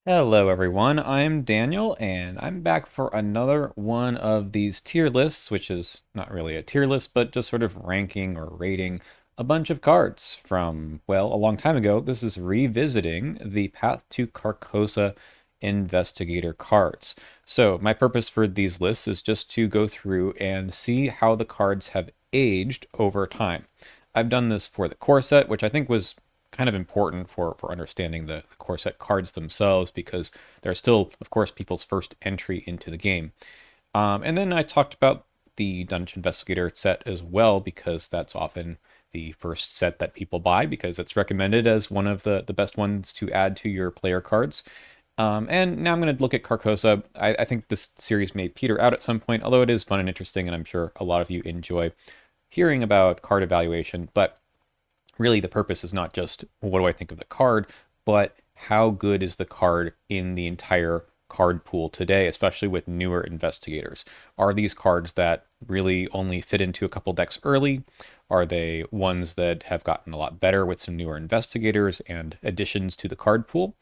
Hello everyone, I'm Daniel and I'm back for another one of these tier lists, which is not really a tier list, but just sort of ranking or rating a bunch of cards from, well, a long time ago. This is revisiting the Path to Carcosa Investigator cards. So my purpose for these lists is just to go through and see how the cards have aged over time. I've done this for the core set, which I think was kind of important for understanding the core set cards themselves because they're still, of course, people's first entry into the game. And then I talked about the Dungeon Investigator set as well because that's often the first set that people buy because it's recommended as one of the best ones to add to your player cards. And now I'm going to look at Carcosa. I think this series may peter out at some point, although it is fun and interesting, and I'm sure a lot of you enjoy hearing about card evaluation. But really the purpose is not just what do I think of the card, but how good is the card in the entire card pool today, especially with newer investigators? Are these cards that really only fit into a couple decks early? Are they ones that have gotten a lot better with some newer investigators and additions to the card pool?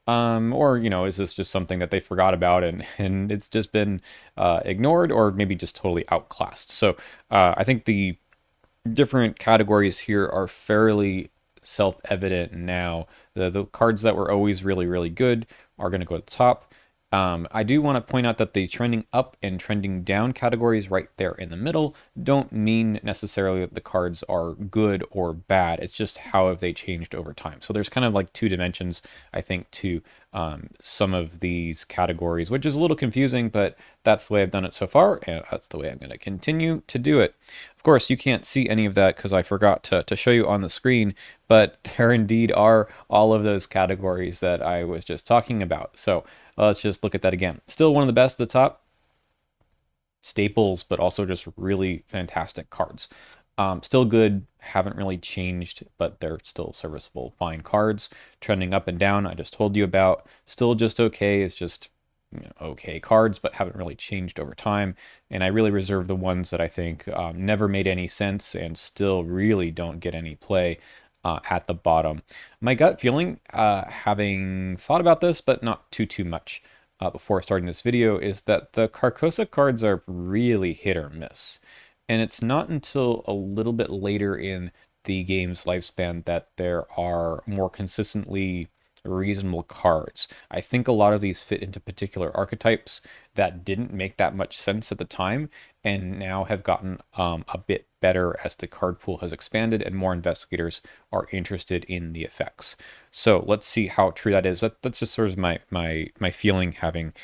Or, is this just something that they forgot about and it's just been ignored or maybe just totally outclassed? So I think the different categories here are fairly self-evident now. The cards that were always really, really good are going to go to the top. I do want to point out that the trending up and trending down categories right there in the middle don't mean necessarily that the cards are good or bad. It's just how have they changed over time. So there's kind of like two dimensions, I think, to some of these categories, which is a little confusing, but that's the way I've done it so far, and that's the way I'm going to continue to do it. Of course, you can't see any of that because I forgot to show you on the screen, but there indeed are all of those categories that I was just talking about. So let's just look at that again. Still one of the best at the top. Staples, but also just really fantastic cards. Still good, haven't really changed, but they're still serviceable, fine cards. Trending up and down, I just told you about. Still just okay, it's just okay cards, but haven't really changed over time. And I really reserve the ones that I think never made any sense and still really don't get any play at the bottom. My gut feeling, having thought about this, but not too much before starting this video, is that the Carcosa cards are really hit or miss. And it's not until a little bit later in the game's lifespan that there are more consistently reasonable cards. I think a lot of these fit into particular archetypes that didn't make that much sense at the time and now have gotten a bit better as the card pool has expanded and more investigators are interested in the effects. So let's see how true that is. That's just sort of my feeling having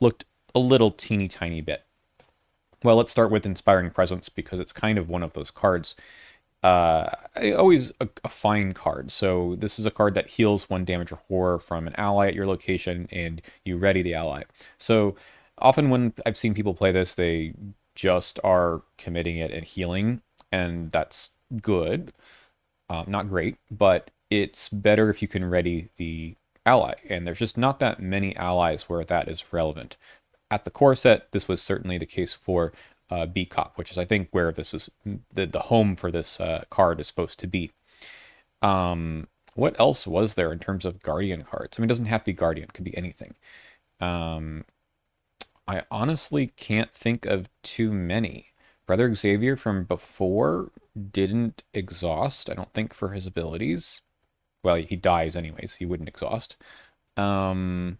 looked a little teeny tiny bit. Well, let's start with Inspiring Presence because it's kind of one of those cards. Always a fine card. So this is a card that heals 1 damage or horror from an ally at your location, and you ready the ally. So often when I've seen people play this, they just are committing it and healing, and that's good. Not great, but it's better if you can ready the ally, and there's just not that many allies where that is relevant. At the core set, this was certainly the case for B-Cop, which is I think where this is the home for this card is supposed to be. What else was there in terms of Guardian cards? I mean, it doesn't have to be Guardian; it could be anything. Um, I honestly can't think of too many. Brother Xavier from before didn't exhaust, I don't think, for his abilities. Well, he dies anyways. He wouldn't exhaust. Um,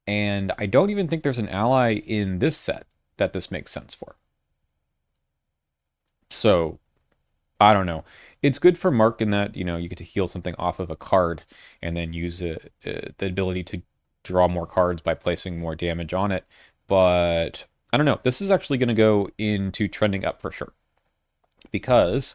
and I don't even think there's an ally in this set that this makes sense for. So I don't know. It's good for Mark in that, you get to heal something off of a card and then use the ability to draw more cards by placing more damage on it. But I don't know. This is actually going to go into trending up for sure because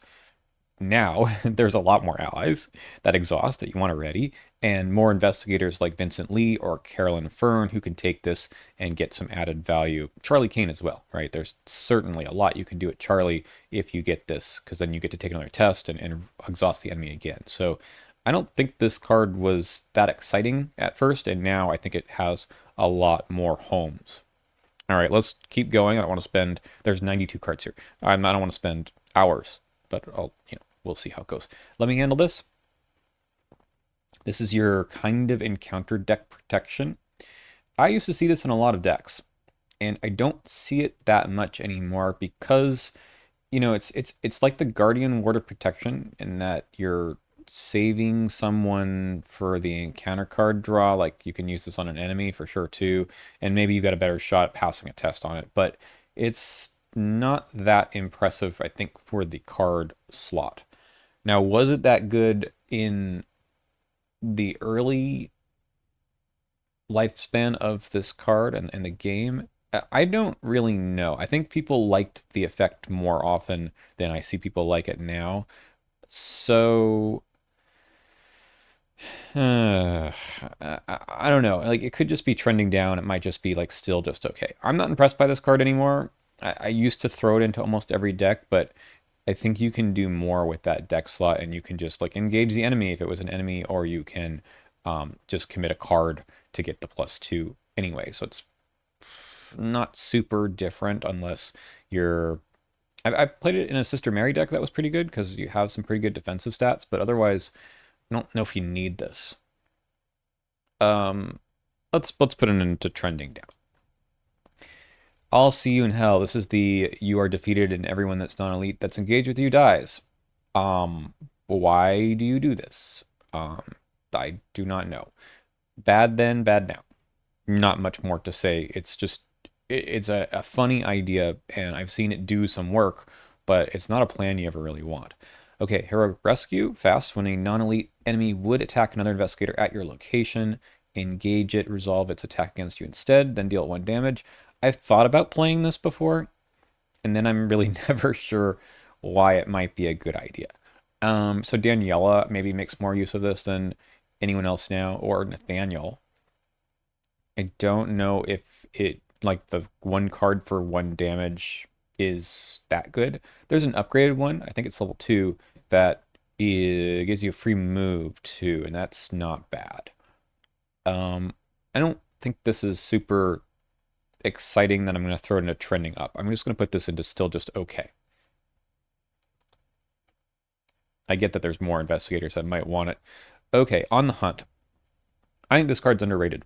now there's a lot more allies that exhaust that you want to ready, and more investigators like Vincent Lee or Carolyn Fern who can take this and get some added value. Charlie Kane as well, right? There's certainly a lot you can do at Charlie if you get this, because then you get to take another test and exhaust the enemy again. So I don't think this card was that exciting at first, and now I think it has a lot more homes. All right, let's keep going. I don't want to spend, there's 92 cards here. I don't want to spend hours, but we'll see how it goes. Let me handle this. This is your kind of encounter deck protection. I used to see this in a lot of decks, and I don't see it that much anymore because it's like the Guardian Ward of Protection in that you're saving someone for the encounter card draw. Like you can use this on an enemy for sure too, and maybe you got a better shot at passing a test on it. But it's not that impressive, I think, for the card slot. Now, was it that good in the early lifespan of this card and the game? I don't really know. I think people liked the effect more often than I see people like it now. So, uh, I don't know. Like, it could just be trending down. It might just be like still just okay. I'm not impressed by this card anymore. I used to throw it into almost every deck, but I think you can do more with that deck slot, and you can just like engage the enemy if it was an enemy, or you can just commit a card to get the +2 anyway. So it's not super different unless you're. I've played it in a Sister Mary deck that was pretty good because you have some pretty good defensive stats, but otherwise, I don't know if you need this. Um, let's put it into trending down. I'll see you in hell. This is the you are defeated and everyone that's non elite that's engaged with you dies. Um, why do you do this? Um, I do not know. Bad then, bad now. Not much more to say. It's just it's a funny idea, and I've seen it do some work, but it's not a plan you ever really want. Okay, heroic rescue. Fast. When a non-elite enemy would attack another investigator at your location, engage it, resolve its attack against you instead, then deal 1 damage. I've thought about playing this before, and then I'm really never sure why it might be a good idea. So Daniela maybe makes more use of this than anyone else now, or Nathaniel. I don't know if it like the 1 card for 1 damage is that good. There's an upgraded one, I think it's level 2, that gives you a free move too, and that's not bad. I don't think this is super exciting that I'm going to throw it into trending up. I'm just going to put this into still just okay. I get that there's more investigators that might want it. Okay, on the hunt. I think this card's underrated.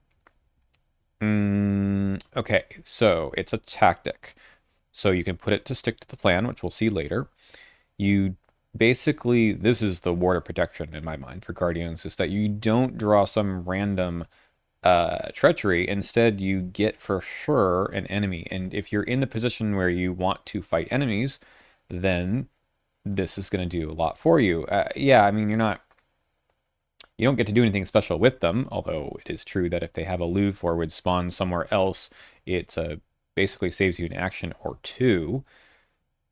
Okay, so it's a tactic. So you can put it to stick to the plan, which we'll see later. You basically, this is the ward of protection in my mind for Guardians, is that you don't draw some random treachery. Instead, you get for sure an enemy. And if you're in the position where you want to fight enemies, then this is going to do a lot for you. Yeah, I mean, you don't get to do anything special with them, although it is true that if they have a loof or would spawn somewhere else, it basically saves you an action or two.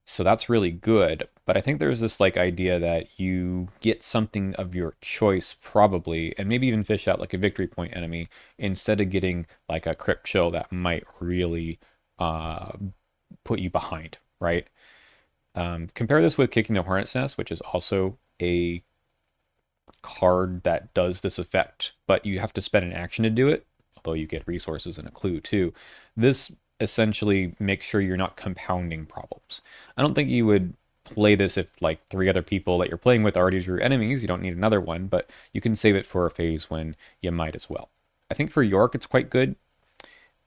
So that's really good. But I think there's this like idea that you get something of your choice probably, and maybe even fish out like a victory point enemy instead of getting like a crypt chill that might really uh, put you behind, right? Compare this with Kicking the Hornet's Nest, which is also a card that does this effect, but you have to spend an action to do it, although you get resources and a clue too. This essentially makes sure you're not compounding problems. I don't think you would play this if like 3 other people that you're playing with already your enemies. You don't need another one, but you can save it for a phase when you might as well. I think for York, it's quite good.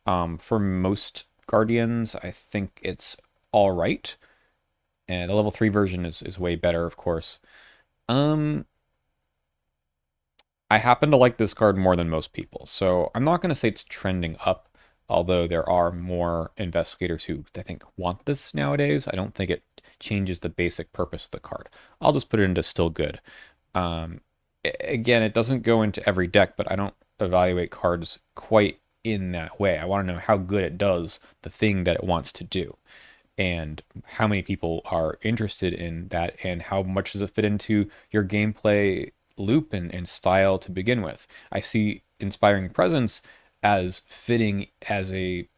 For most Guardians, I think it's all right. And the level 3 version is way better, of course. Um, I happen to like this card more than most people, so I'm not going to say it's trending up, although there are more investigators who I think want this nowadays. I don't think it changes the basic purpose of the card. I'll just put it into still good. Um, Again, it doesn't go into every deck, but I don't evaluate cards quite in that way. I want to know how good it does the thing that it wants to do and how many people are interested in that and how much does it fit into your gameplay loop and style to begin with. I see Inspiring Presence as fitting as a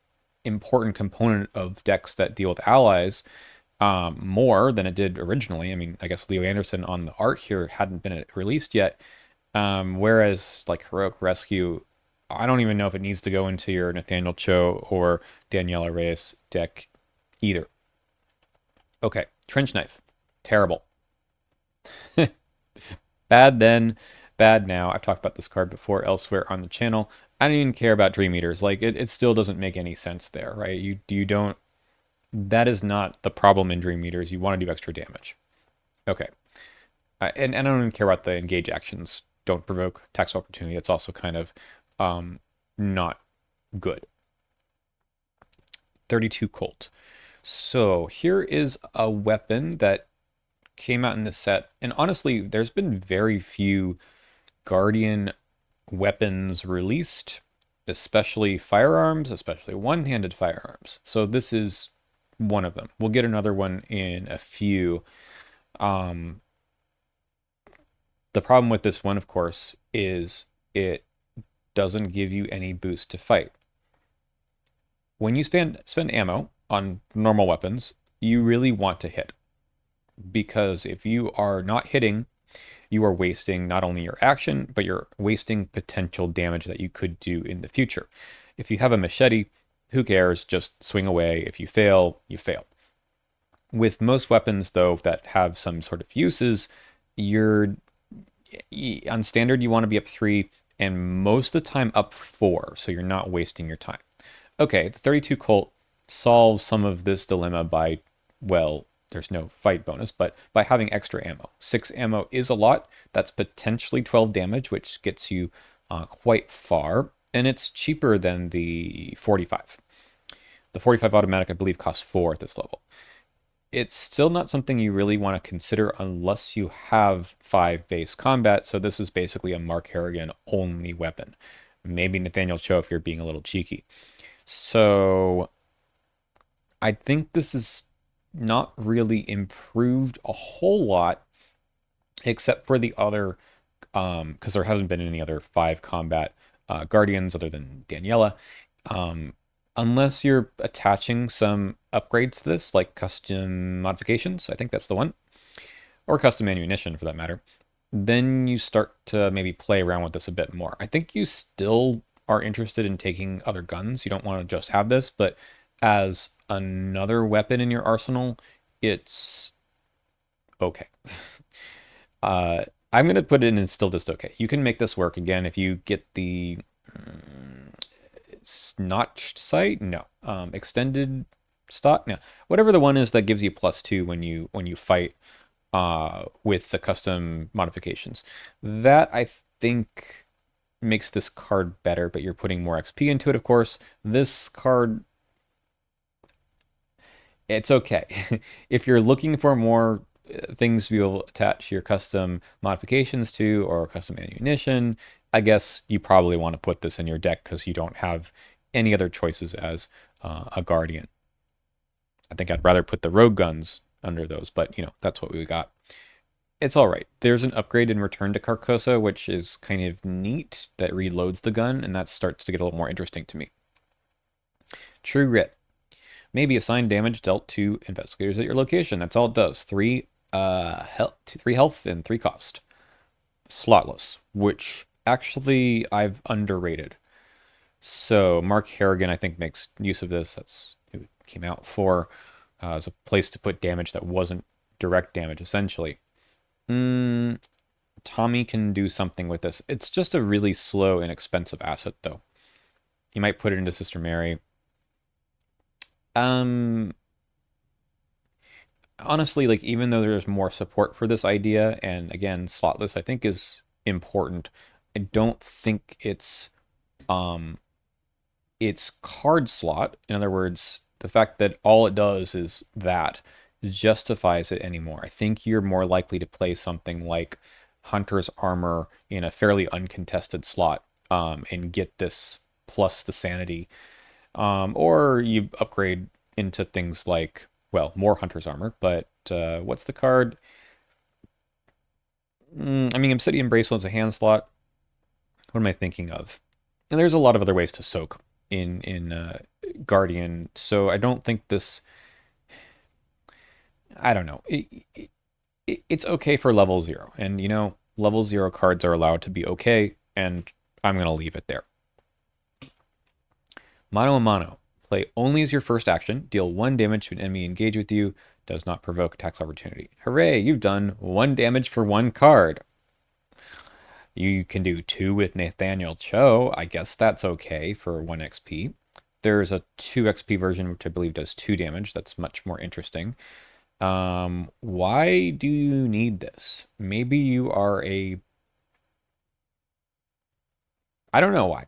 important component of decks that deal with allies more than it did originally. I mean, I guess Leo Anderson on the art here hadn't been released yet. Whereas like Heroic Rescue, I don't even know if it needs to go into your Nathaniel Cho or Daniela Reyes deck either. Okay, Trench Knife. Terrible. Bad then, bad now. I've talked about this card before elsewhere on the channel. I don't even care about Dream Eaters. Like it still doesn't make any sense there, right? You don't. That is not the problem in Dream Eaters. You want to do extra damage. Okay. And I don't even care about the engage actions. Don't provoke tax opportunity. That's also kind of um, not good. 32 Colt. So here is a weapon that came out in this set. And honestly, there's been very few Guardian weapons released, especially firearms, especially one-handed firearms. So this is one of them. We'll get another one in a few. Um, the problem with this one, of course, is it doesn't give you any boost to fight. When you spend ammo on normal weapons, you really want to hit. Because if you are not hitting, you are wasting not only your action, but you're wasting potential damage that you could do in the future. If you have a machete, who cares? Just swing away. If you fail, you fail. With most weapons, though, that have some sort of uses, you're on standard, you want to be up 3, and most of the time up 4, so you're not wasting your time. Okay, the 32 Colt solves some of this dilemma by, well, there's no fight bonus, but by having extra ammo. 6 ammo is a lot. That's potentially 12 damage, which gets you quite far, and it's cheaper than the 45. The 45 automatic, I believe, costs 4 at this level. It's still not something you really want to consider unless you have 5 base combat, so this is basically a Mark Harrigan only weapon. Maybe Nathaniel Cho if you're being a little cheeky. So I think this is not really improved a whole lot, except for the other, because there hasn't been any other 5 combat Guardians other than Daniela. Unless you're attaching some upgrades to this, like custom modifications, I think that's the one, or custom ammunition for that matter, then you start to maybe play around with this a bit more. I think you still are interested in taking other guns. You don't want to just have this, but as another weapon in your arsenal, it's okay. uh, I'm going to put it in it's still just okay. You can make this work again if you get the notched sight. No, extended stock. No, whatever the one is that gives you +2 when you fight with the custom modifications. That I think makes this card better, but you're putting more XP into it, of course. This card, it's okay. If you're looking for more things to be able to attach your custom modifications to or custom ammunition, I guess you probably want to put this in your deck because you don't have any other choices as a Guardian. I think I'd rather put the rogue guns under those, but that's what we got. It's all right. There's an upgrade in Return to Carcosa, which is kind of neat, that reloads the gun, and that starts to get a little more interesting to me. True Grit. Maybe assign damage dealt to investigators at your location. That's all it does. 3 health and 3 cost. Slotless, which actually I've underrated. So Mark Harrigan, I think, makes use of this. That's who it came out for. As a place to put damage that wasn't direct damage, essentially. Tommy can do something with this. It's just a really slow and expensive asset, though. You might put it into Sister Mary. Honestly, like, even though there's more support for this idea, and again, slotless I think is important, I don't think it's card slot. In other words, the fact that all it does is that justifies it anymore. I think you're more likely to play something like Hunter's Armor in a fairly uncontested slot, and get this plus the sanity. Or you upgrade into things like, well, more Hunter's Armor, but what's the card? I mean, Obsidian Bracelet's a hand slot. What am I thinking of? And there's a lot of other ways to soak in Guardian, so I don't think this. I don't know. It's okay for level 0, and level 0 cards are allowed to be okay, and I'm gonna leave it there. Mano a mano. Play only as your first action. Deal 1 damage to an enemy engaged with you. Does not provoke attack opportunity. Hooray! You've done 1 damage for 1 card. You can do 2 with Nathaniel Cho. I guess that's okay for 1 XP. There's a 2 XP version, which I believe does 2 damage. That's much more interesting. Why do you need this? Maybe you are a... I don't know why.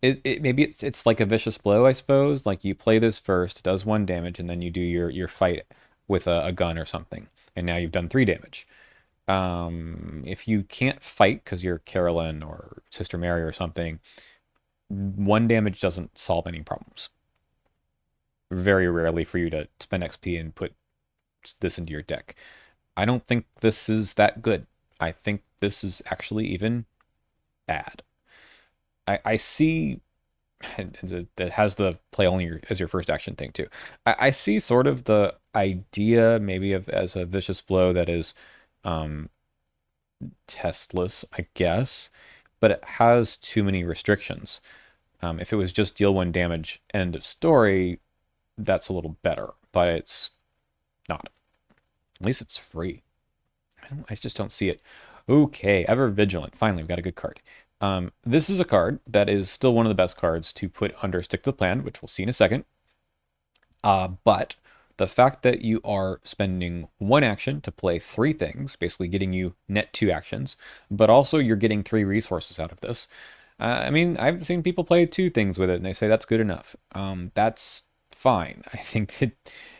Maybe it's like a vicious blow, I suppose. Like you play this first, it does 1 damage, and then you do your fight with a gun or something, and now you've done 3 damage. If you can't fight because you're Carolyn or Sister Mary or something, 1 damage doesn't solve any problems. Very rarely for you to spend XP and put this into your deck. I don't think this is that good. I think this is actually even bad. I see that has the play only as your first action thing too. I see sort of the idea maybe of as a vicious blow that is um, testless, I guess, but it has too many restrictions. If it was just deal 1 damage, end of story, that's a little better, but it's not. At least it's free. I just don't see it. Okay, Ever Vigilant. Finally, we've got a good card. This is a card that is still one of the best cards to put under Stick to the Plan, which we'll see in a second. But the fact that you are spending 1 action to play 3 things, basically getting you net 2 actions, but also you're getting 3 resources out of this. I mean, I've seen people play 2 things with it, and they say that's good enough. That's fine. I think that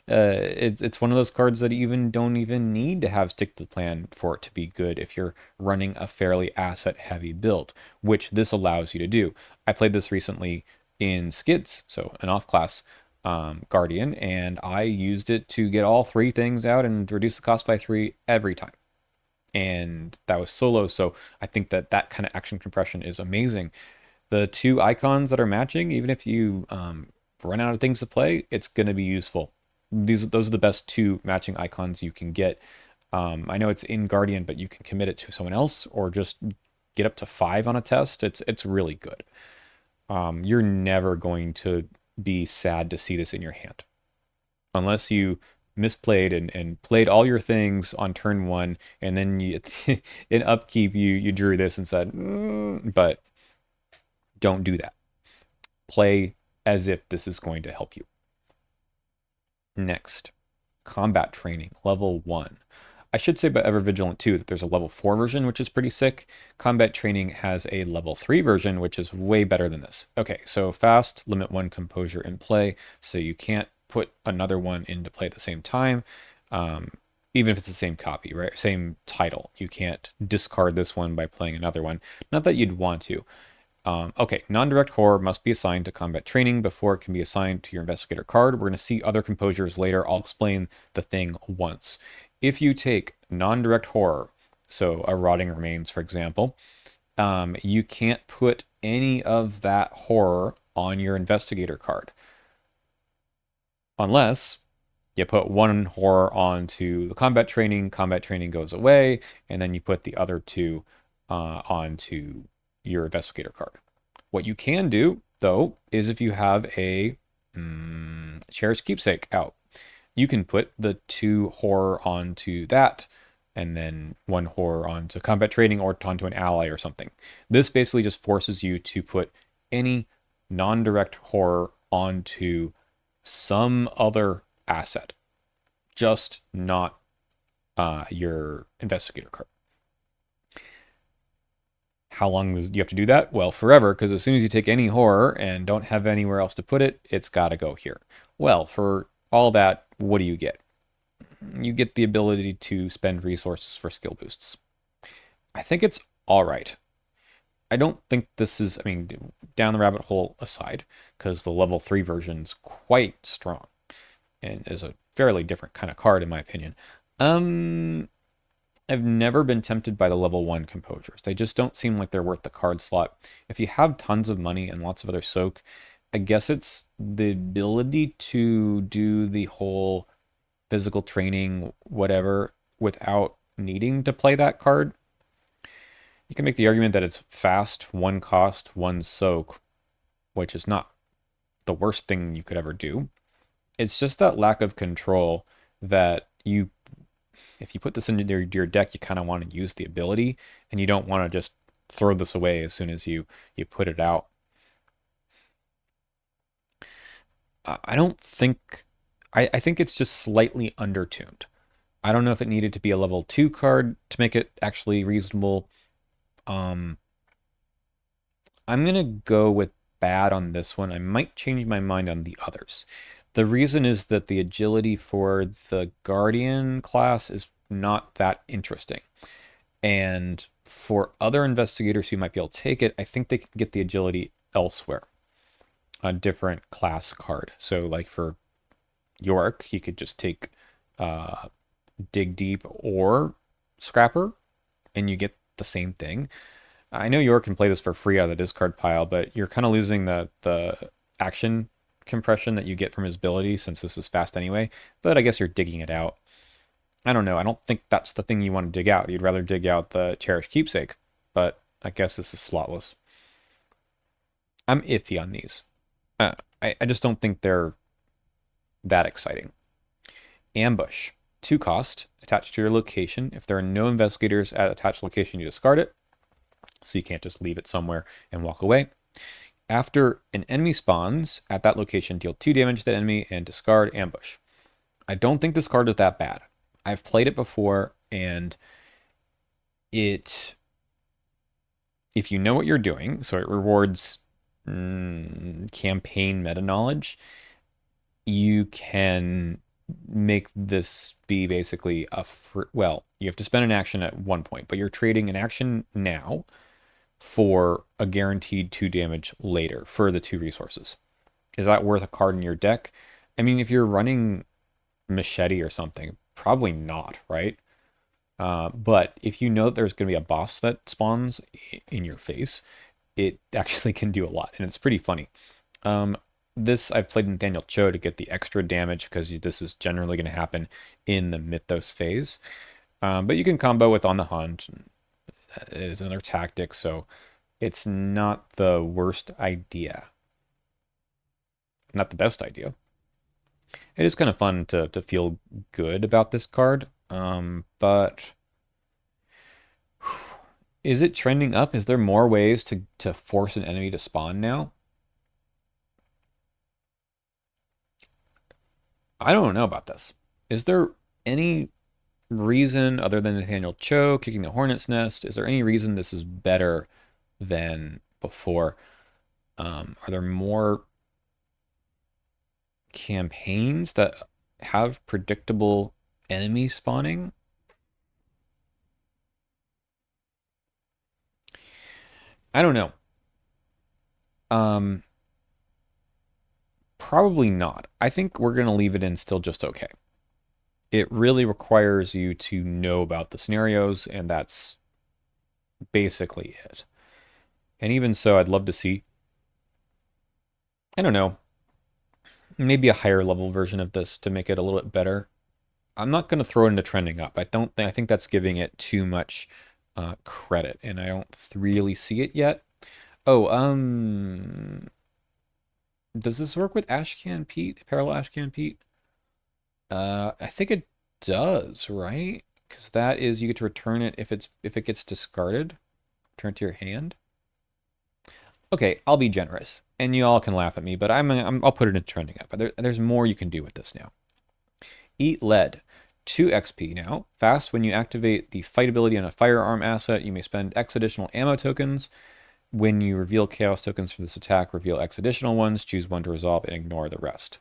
it's one of those cards that even don't even need to have Stick to the Plan for it to be good if you're running a fairly asset-heavy build, which this allows you to do. I played this recently in Skids, so an off-class Guardian, and I used it to get all 3 things out and reduce the cost by 3 every time. And that was solo, so I think that that kind of action compression is amazing. The 2 icons that are matching, even if you run out of things to play, it's going to be useful. Those are the best 2 matching icons you can get. I know it's in Guardian, but you can commit it to someone else or just get up to 5 on a test. It's really good. You're never going to be sad to see this in your hand. Unless you misplayed and played all your things on turn 1, and then you, in upkeep you drew this and said, but don't do that. Play as if this is going to help you. Next, combat training, level 1. I should say about Ever Vigilant too that there's a level 4 version, which is pretty sick. Combat training has a level 3 version, which is way better than this. Okay, so fast, limit 1 composure in play, so you can't put another one into play at the same time, even if it's the same copy, right? Same title. You can't discard this one by playing another one. Not that you'd want to. Okay, non-direct horror must be assigned to combat training before it can be assigned to your investigator card. We're going to see other composures later. I'll explain the thing once. If you take non-direct horror, so a rotting remains, for example, you can't put any of that horror on your investigator card unless you put 1 horror onto the combat training goes away, and then you put the other 2 onto your investigator card. What you can do, though, is if you have a cherished keepsake out, you can put the 2 horror onto that, and then 1 horror onto combat training or onto an ally or something. This basically just forces you to put any non-direct horror onto some other asset, just not your investigator card. How long do you have to do that? Well, forever, because as soon as you take any horror and don't have anywhere else to put it, it's got to go here. Well, for all that, what do you get? You get the ability to spend resources for skill boosts. I think it's all right. I don't think this is, I mean, down the rabbit hole aside, because the level 3 version's quite strong and is a fairly different kind of card in my opinion. I've never been tempted by the level 1 composures. They just don't seem like they're worth the card slot. If you have tons of money and lots of other soak, I guess it's the ability to do the whole physical training, whatever, without needing to play that card. You can make the argument that it's fast, 1 cost, 1 soak, which is not the worst thing you could ever do. It's just that lack of control that you if you put this into your deck, you kind of want to use the ability, and you don't want to just throw this away as soon as you put it out. I don't think I think it's just slightly undertuned. I don't know if it needed to be a level 2 card to make it actually reasonable. Um, I'm gonna go with bad on this one. I might change my mind on the others. The reason is that the agility for the Guardian class is not that interesting. And for other investigators who might be able to take it, I think they can get the agility elsewhere, a different class card. So, like for York, he could just take uh, Dig Deep or Scrapper, and you get the same thing. I know York can play this for free out of the discard pile, but you're kind of losing the action compression that you get from his ability since this is fast anyway. But I guess you're digging it out. I don't know. I don't think that's the thing you want to dig out. You'd rather dig out the cherished keepsake. But I guess this is slotless. I'm iffy on these. I just don't think they're that exciting. Ambush. 2 cost, attached to your location. If there are no investigators at attached location, you discard it. So you can't just leave it somewhere and walk away. After an enemy spawns at that location, deal 2 damage to that enemy and discard ambush. I don't think this card is that bad. I've played it before, and it, if you know what you're doing, so it rewards campaign meta knowledge, you can make this be basically well, you have to spend an action at one point, but you're trading an action now for a guaranteed 2 damage later for the 2 resources. Is that worth a card in your deck? I mean, if you're running Machete or something, probably not, right? But if you know that there's going to be a boss that spawns in your face, it actually can do a lot, and it's pretty funny. This I've played Nathaniel Cho to get the extra damage because this is generally going to happen in the Mythos phase. But you can combo with On the Hunt. That is another tactic, so it's not the worst idea. Not the best idea. It is kind of fun to feel good about this card. But is it trending up? Is there more ways to force an enemy to spawn now? I don't know about this. Is there any reason other than Nathaniel Cho kicking the hornet's nest? Is there any reason this is better than before? Are there more campaigns that have predictable enemy spawning? I don't know. Um, Probably not. I think we're going to leave it in still just okay. It really requires you to know about the scenarios, and that's basically it. And even so, I'd love to see, I don't know, maybe a higher level version of this to make it a little bit better. I'm not going to throw it into trending up. I don't think, I think that's giving it too much credit, and I don't really see it yet. Oh, does this work with Ashcan Pete, Parallel Ashcan Pete? I think it does, right? Because that is you get to return it if it gets discarded. Return to your hand. Okay, I'll be generous, and you all can laugh at me, but I'll put it in trending up. There's more you can do with this now. Eat lead. 2 XP now. Fast, when you activate the fight ability on a firearm asset, you may spend X additional ammo tokens. When you reveal chaos tokens for this attack, reveal X additional ones, choose one to resolve, and ignore the rest.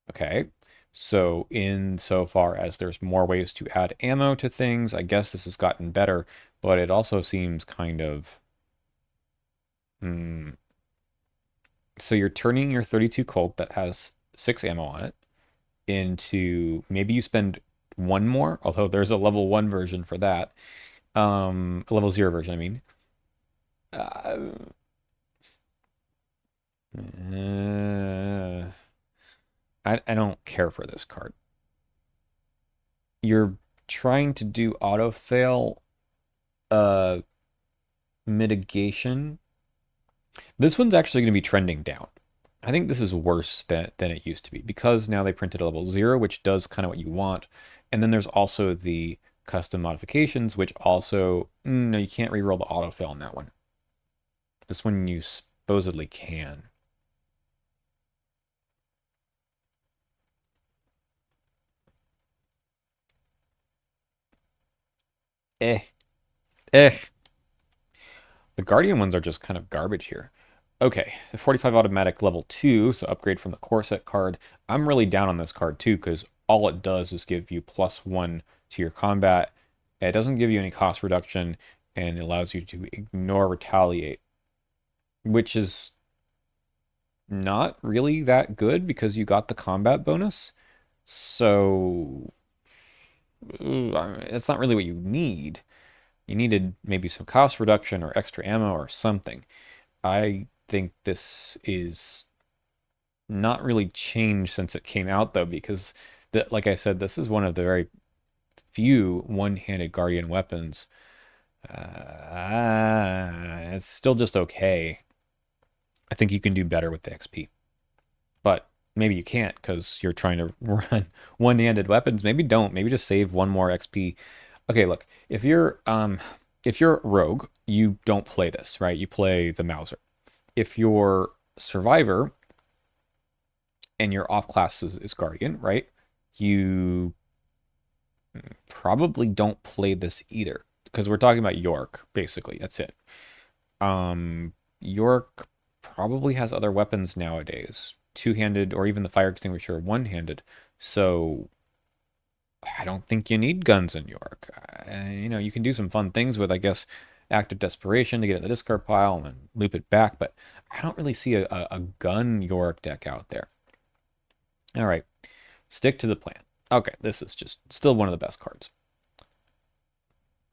Okay, so insofar as there's more ways to add ammo to things, I guess this has gotten better, but it also seems kind of... So you're turning your 32 Colt that has 6 ammo on it into... Maybe you spend 1 more, although there's a level 1 version for that. A level 0 version, I mean. Uh, I don't care for this card. You're trying to do auto fail uh mitigation. This one's actually going to be trending down. I think this is worse than it used to be because now they printed a level 0, which does kind of what you want. And then there's also the custom modifications, which also, no, you can't reroll the autofill on that one. This one you supposedly can. Eh, eh. The Guardian ones are just kind of garbage here. Okay, the 45 automatic level 2, so upgrade from the core set card. I'm really down on this card too, because all it does is give you +1 to your combat. It doesn't give you any cost reduction, and it allows you to ignore retaliate, which is not really that good because you got the combat bonus. So it's not really what you need. You needed maybe some cost reduction or extra ammo or something. I think this is not really changed since it came out though, because like I said, this is one of the very few one-handed Guardian weapons. It's still just okay. I think you can do better with the XP, but maybe you can't because you're trying to run one-handed weapons. Maybe don't. Maybe just save one more XP. Okay, look, if you're rogue, you don't play this, right? You play the Mauser. If you're survivor and your off class is Guardian, right? You probably don't play this either because we're talking about York, basically. That's it. York probably has other weapons nowadays, two-handed or even the fire extinguisher one-handed. So I don't think you need guns in York. You can do some fun things with, I guess, Act of Desperation to get in the discard pile and then loop it back, but I don't really see a gun York deck out there. All right, stick to the plan. Okay, this is just still one of the best cards.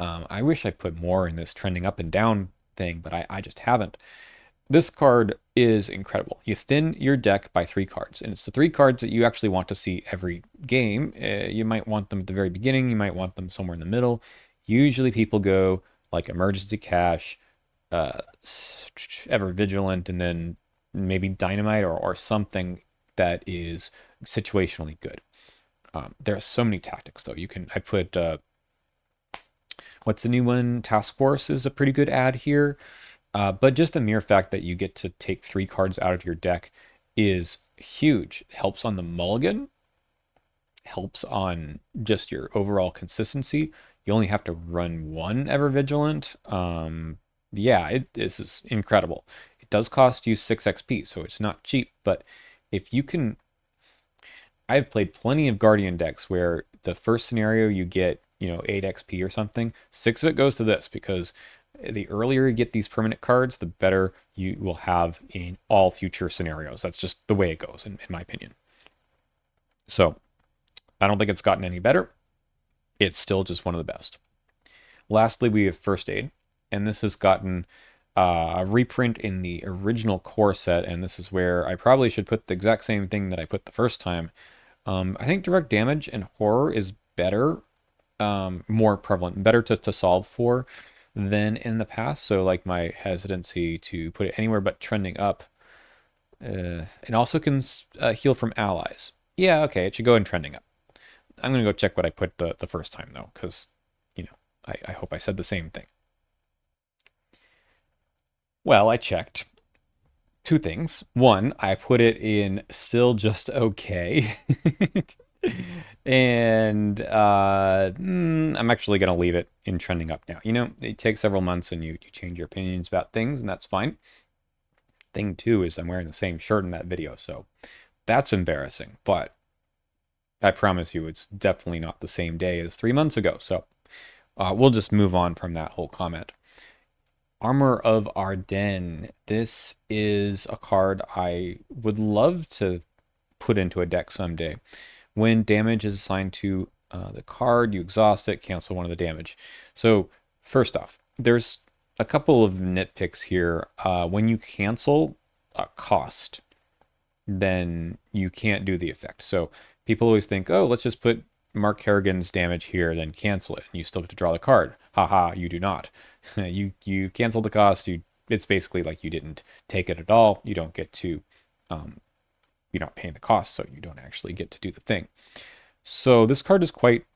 I wish I put more in this trending up and down thing, but I just haven't. This card is incredible. You thin your deck by 3 cards, and it's the 3 cards that you actually want to see every game. You might want them at the very beginning, you might want them somewhere in the middle. Usually people go like Emergency Cash, uh, Ever Vigilant, and then maybe Dynamite or something that is situationally good. There are so many tactics though. I put what's the new one? Task Force is a pretty good ad here. But just the mere fact that you get to take 3 cards out of your deck is huge. Helps on the mulligan, helps on just your overall consistency. You only have to run 1 Ever Vigilant. Yeah, this is incredible. It does cost you 6 XP, so it's not cheap, but if you can, I've played plenty of Guardian decks where the first scenario you get, 8 XP or something. 6 of it goes to this because the earlier you get these permanent cards, the better you will have in all future scenarios. That's just the way it goes, in my opinion. So I don't think it's gotten any better. It's still just one of the best. Lastly, we have First Aid, and this has gotten a reprint in the original core set, and this is where I probably should put the exact same thing that I put the first time. I think direct damage and horror is better, more prevalent, better to solve for than in the past. So like my hesitancy to put it anywhere but trending up. It also can heal from allies. Yeah, okay, it should go in trending up. I'm gonna go check what I put the first time though, because I hope I said the same thing. Well, I checked. 2 things. One, I put it in still just okay. And I'm actually going to leave it in trending up now. It takes several months and you change your opinions about things, and that's fine. Thing 2 is I'm wearing the same shirt in that video, so that's embarrassing. But I promise you it's definitely not the same day as 3 months ago. So we'll just move on from that whole comment. Armor of Ardennes. This is a card I would love to put into a deck someday. When damage is assigned to the card, you exhaust it, cancel 1 of the damage. So first off, there's a couple of nitpicks here. When you cancel a cost, then you can't do the effect. So people always think, oh, let's just put Mark Harrigan's damage here, then cancel it, and you still get to draw the card. Haha, you do not. You cancel the cost. It's basically like you didn't take it at all. You don't get to you're not paying the cost, so you don't actually get to do the thing. So this card is quite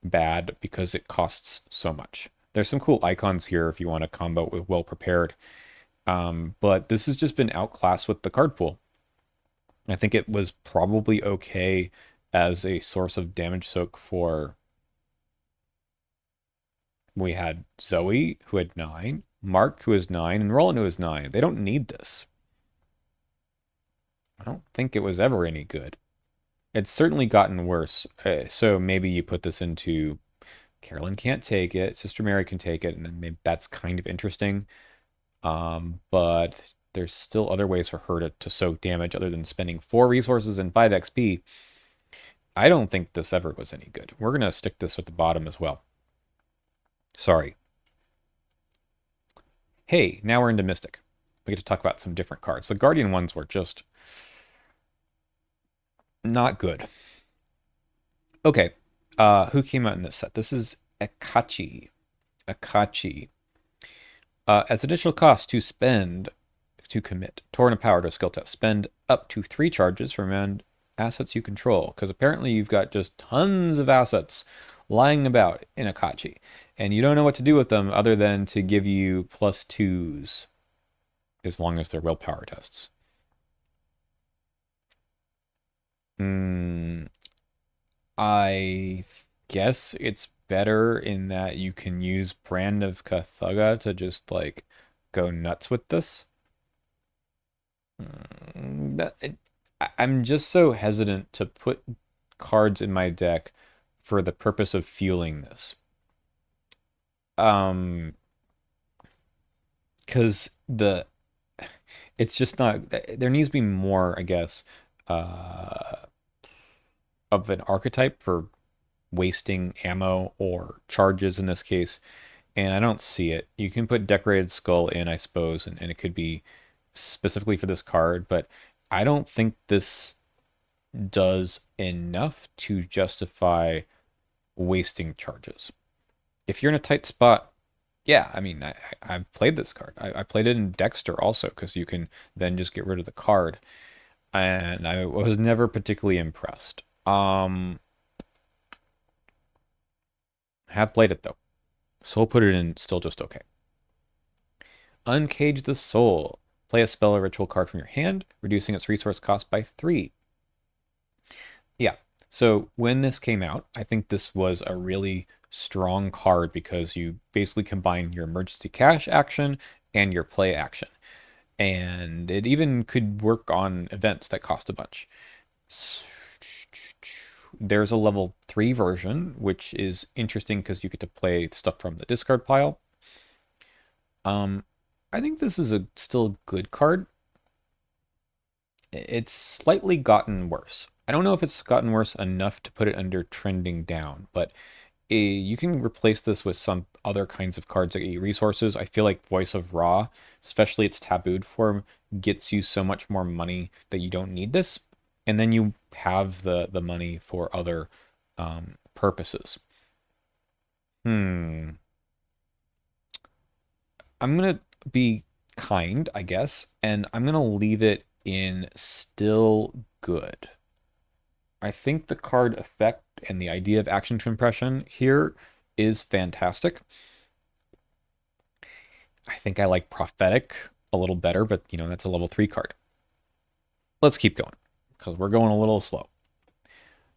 bad because it costs so much. There's some cool icons here if you want to combo with well prepared. But this has just been outclassed with the card pool. I think it was probably okay as a source of damage soak for. We had Zoe, who had 9, Mark, who has 9, and Roland, who has 9. They don't need this. I don't think it was ever any good. It's certainly gotten worse. So maybe you put this into Carolyn can't take it, Sister Mary can take it, and then maybe that's kind of interesting. But there's still other ways for her to soak damage other than spending 4 resources and 5 XP. I don't think this ever was any good. We're going to stick this at the bottom as well. Sorry. Hey, now we're into Mystic. We get to talk about some different cards. The Guardian ones were just not good. Okay, who came out in this set? This is Akachi. Akachi. As additional cost to commit Torrent of Power to a skill test, spend up to 3 charges from assets you control. Because apparently you've got just tons of assets lying about in Akachi. And you don't know what to do with them other than to give you +2s. As long as they're willpower tests. I guess it's better in that you can use Brand of Cathuga to just like go nuts with this. I'm just so hesitant to put cards in my deck for the purpose of fueling this. Because it's just not, there needs to be more, I guess, of an archetype for wasting ammo or charges in this case, and I don't see it. You can put Decorated Skull in, I suppose, and it could be specifically for this card, but I don't think this does enough to justify wasting charges. If you're in a tight spot, yeah, I mean, I've played this card. I played it in Dexter also, because you can then just get rid of the card, and I was never particularly impressed. Have played it though. Soul put it in still just okay. Uncage the Soul. Play a spell or ritual card from your hand, reducing its resource cost by 3. Yeah, so when this came out, I think this was a really strong card because you basically combine your emergency cash action and your play action. And it even could work on events that cost a bunch. There's a level 3 version, which is interesting because you get to play stuff from the discard pile. I think this is still a good card. It's slightly gotten worse. I don't know if it's gotten worse enough to put it under trending down, but you can replace this with some other kinds of cards that get you resources. I feel like Voice of Ra, especially its tabooed form, gets you so much more money that you don't need this. And then you have the money for other purposes. I'm going to be kind, I guess, and I'm going to leave it in still good. I think the card effect and the idea of action compression here is fantastic. I think I like Prophetic a little better, but that's a level 3 card. Let's keep going because we're going a little slow.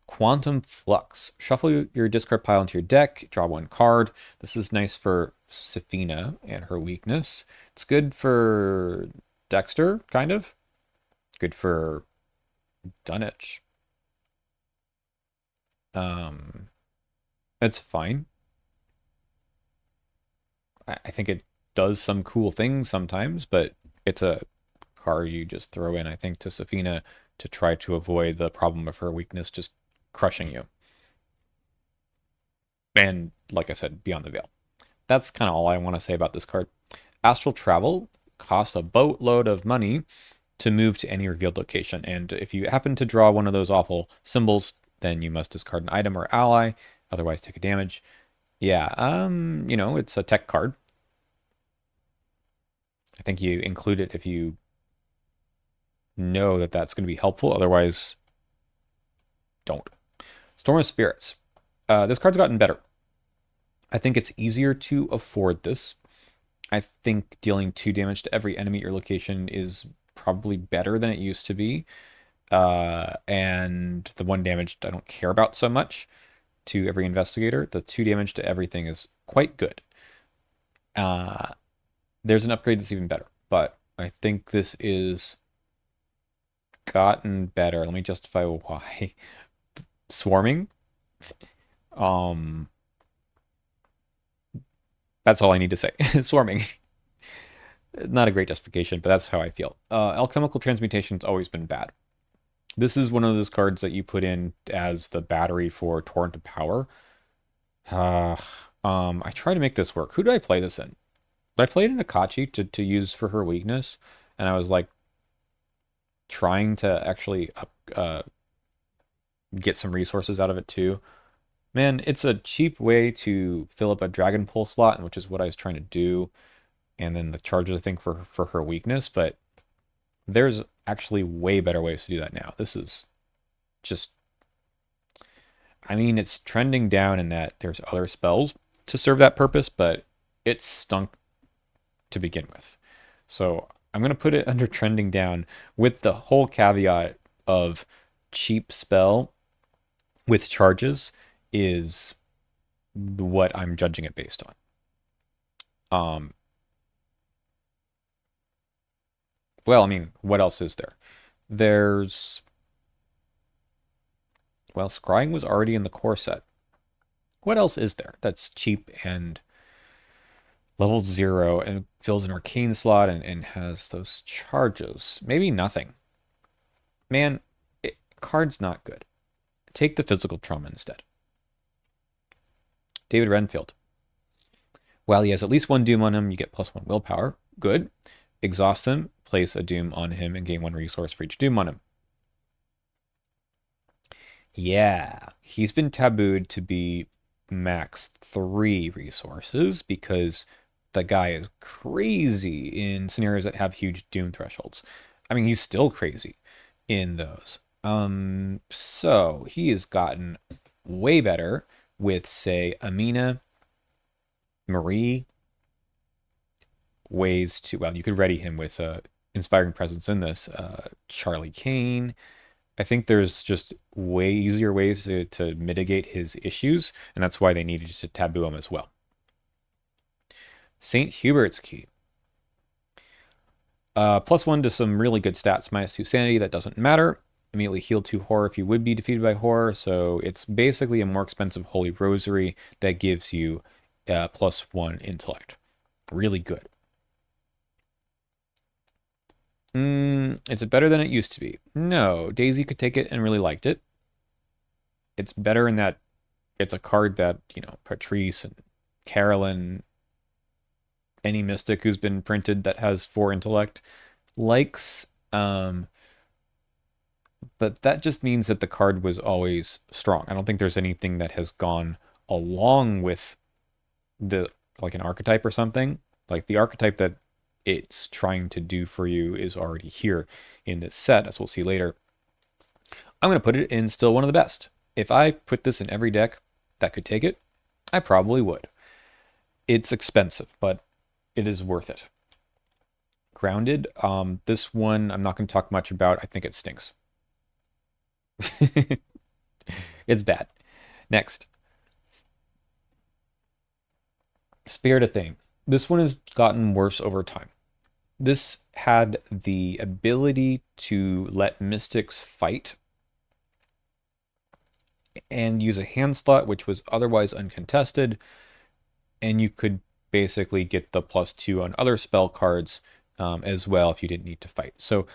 Quantum Flux. Shuffle your discard pile into your deck, draw 1 card. This is nice for Safina and her weakness. It's good for Dexter, kind of. Good for Dunwich. It's fine. I think it does some cool things sometimes, but it's a card you just throw in, I think, to Safina to try to avoid the problem of her weakness just crushing you. And like I said, Beyond the Veil. That's kind of all I want to say about this card. Astral Travel costs a boatload of money to move to any revealed location. And if you happen to draw one of those awful symbols, then you must discard an item or ally, otherwise take a damage. Yeah, it's a tech card. I think you include it if you know that that's going to be helpful. Otherwise, don't. Storm of Spirits. This card's gotten better. I think it's easier to afford this. I think dealing 2 damage to every enemy at your location is probably better than it used to be. And the 1 damage I don't care about so much to every investigator. The 2 damage to everything is quite good. Uh, there's an upgrade that's even better, but I think this is gotten better. Let me justify why. Swarming. Um, that's all I need to say. Swarming. Not a great justification, but that's how I feel. Alchemical Transmutation's always been bad. This is one of those cards that you put in as the battery for Torrent of Power. Uh, I try to make this work. Who did I play this in? I played in Akachi to use for her weakness, and I was like trying to actually get some resources out of it too. Man, it's a cheap way to fill up a Dragon Pull slot, which is what I was trying to do, and then the charges I think for her weakness, but there's actually way better ways to do that now. This is just, I mean, it's trending down in that there's other spells to serve that purpose, but it stunk to begin with. So I'm going to put it under trending down with the whole caveat of cheap spell with charges is what I'm judging it based on. Well, I mean, what else is there? There's, well, Scrying was already in the core set. What else is there that's cheap and level 0 and fills an arcane slot and has those charges? Maybe nothing. Man, card's not good. Take the physical trauma instead. David Renfield. While he has at least 1 Doom on him, you get +1 willpower. Good. Exhaust him, place a Doom on him, and gain 1 resource for each Doom on him. Yeah, he's been tabooed to be max 3 resources because the guy is crazy in scenarios that have huge Doom thresholds. I mean, he's still crazy in those. So he has gotten way better with, say, Amina, Marie, ways to, well, you could ready him with inspiring presence in this. Charlie Kane. I think there's just way easier ways to mitigate his issues, and that's why they needed to taboo him as well. St. Hubert's Key. +1 to some really good stats, -2 sanity, that doesn't matter. Immediately heal 2 horror if you would be defeated by horror, so it's basically a more expensive Holy Rosary that gives you +1 intellect. Really good. Is it better than it used to be? No, Daisy could take it and really liked it. It's better in that it's a card that, Patrice and Carolyn, any mystic who's been printed that has 4 intellect likes. But that just means that the card was always strong. I don't think there's anything that has gone along with the, like an archetype or something. Like the archetype that it's trying to do for you is already here in this set, as we'll see later. I'm going to put it in still one of the best. If I put this in every deck that could take it, I probably would. It's expensive, but it is worth it. Grounded. This one I'm not going to talk much about. I think it stinks. It's bad. Next. Spirit of Thane. This one has gotten worse over time. This had the ability to let mystics fight and use a hand slot, which was otherwise uncontested, and you could basically get the +2 on other spell cards as well if you didn't need to fight. So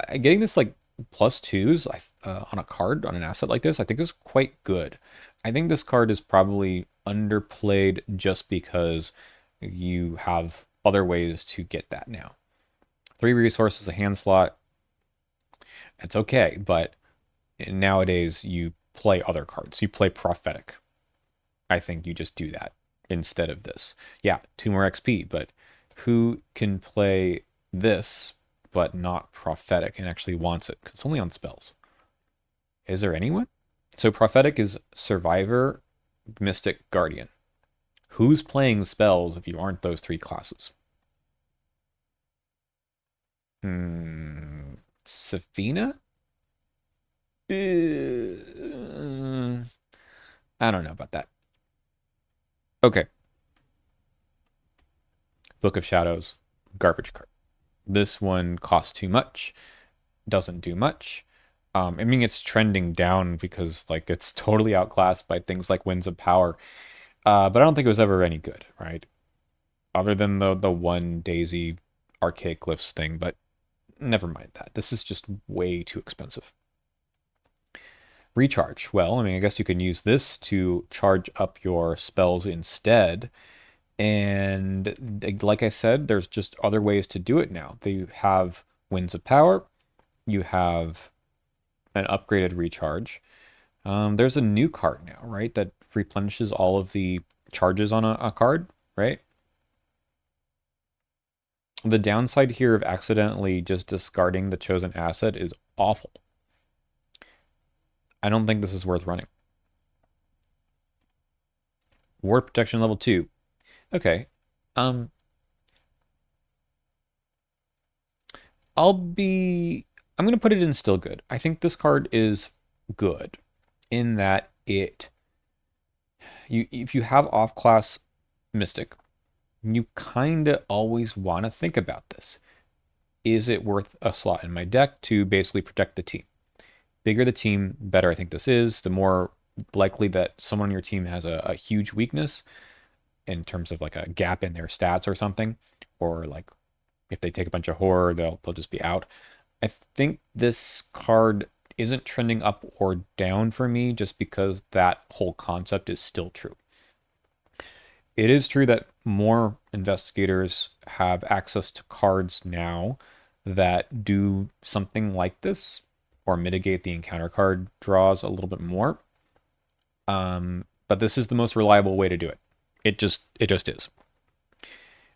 getting this like +2s on a card, on an asset like this, I think is quite good. I think this card is probably underplayed just because you have other ways to get that now. 3 resources, a hand slot, it's okay, but nowadays you play other cards. You play Prophetic. I think you just do that instead of this. Yeah, 2 more XP, but who can play this but not prophetic and actually wants it. 'Cause it's only on spells. Is there anyone? So prophetic is survivor, mystic, guardian. Who's playing spells if you aren't those three classes? Hmm. Safina? I don't know about that. Okay. Book of Shadows, garbage cart. This one costs too much, doesn't do much. I mean, it's trending down because like it's totally outclassed by things like Winds of Power. But I don't think it was ever any good, right? Other than the one Daisy archaic glyphs thing, but never mind that. This is just way too expensive. Recharge. Well, I mean, I guess you can use this to charge up your spells instead. And like I said, there's just other ways to do it now. They have Winds of Power. You have an upgraded recharge. There's a new card now, right? That replenishes all of the charges on a card, right? The downside here of accidentally just discarding the chosen asset is awful. I don't think this is worth running. Ward protection level 2. Okay. Um, I'm gonna put it in still good. I think this card is good in that if you have off-class Mystic, you kinda always want to think about this. Is it worth a slot in my deck to basically protect the team? Bigger the team, better I think this is. The more likely that someone on your team has a huge weakness in terms of like a gap in their stats or something, or like if they take a bunch of horror, they'll just be out. I think this card isn't trending up or down for me just because that whole concept is still true. It is true that more investigators have access to cards now that do something like this or mitigate the encounter card draws a little bit more. But this is the most reliable way to do it. It just is.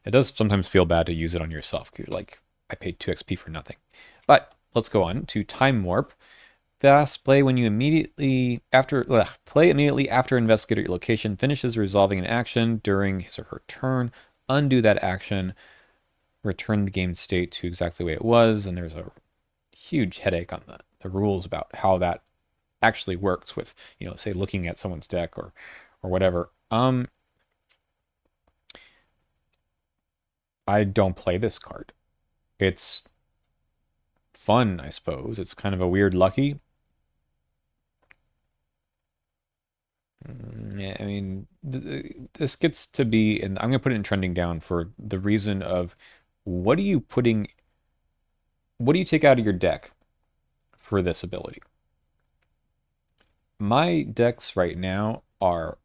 It does sometimes feel bad to use it on yourself. You're like, I paid 2 XP for nothing. But let's go on to Time Warp. Fast play when you play immediately after investigator your location finishes resolving an action during his or her turn. Undo that action, return the game state to exactly the way it was, and there's a huge headache on the rules about how that actually works with, say looking at someone's deck or whatever. I don't play this card. It's fun, I suppose. It's kind of a weird lucky. Yeah, I mean, this gets to be, and I'm gonna put it in trending down for the reason of what are you putting, what do you take out of your deck for this ability? My decks right now are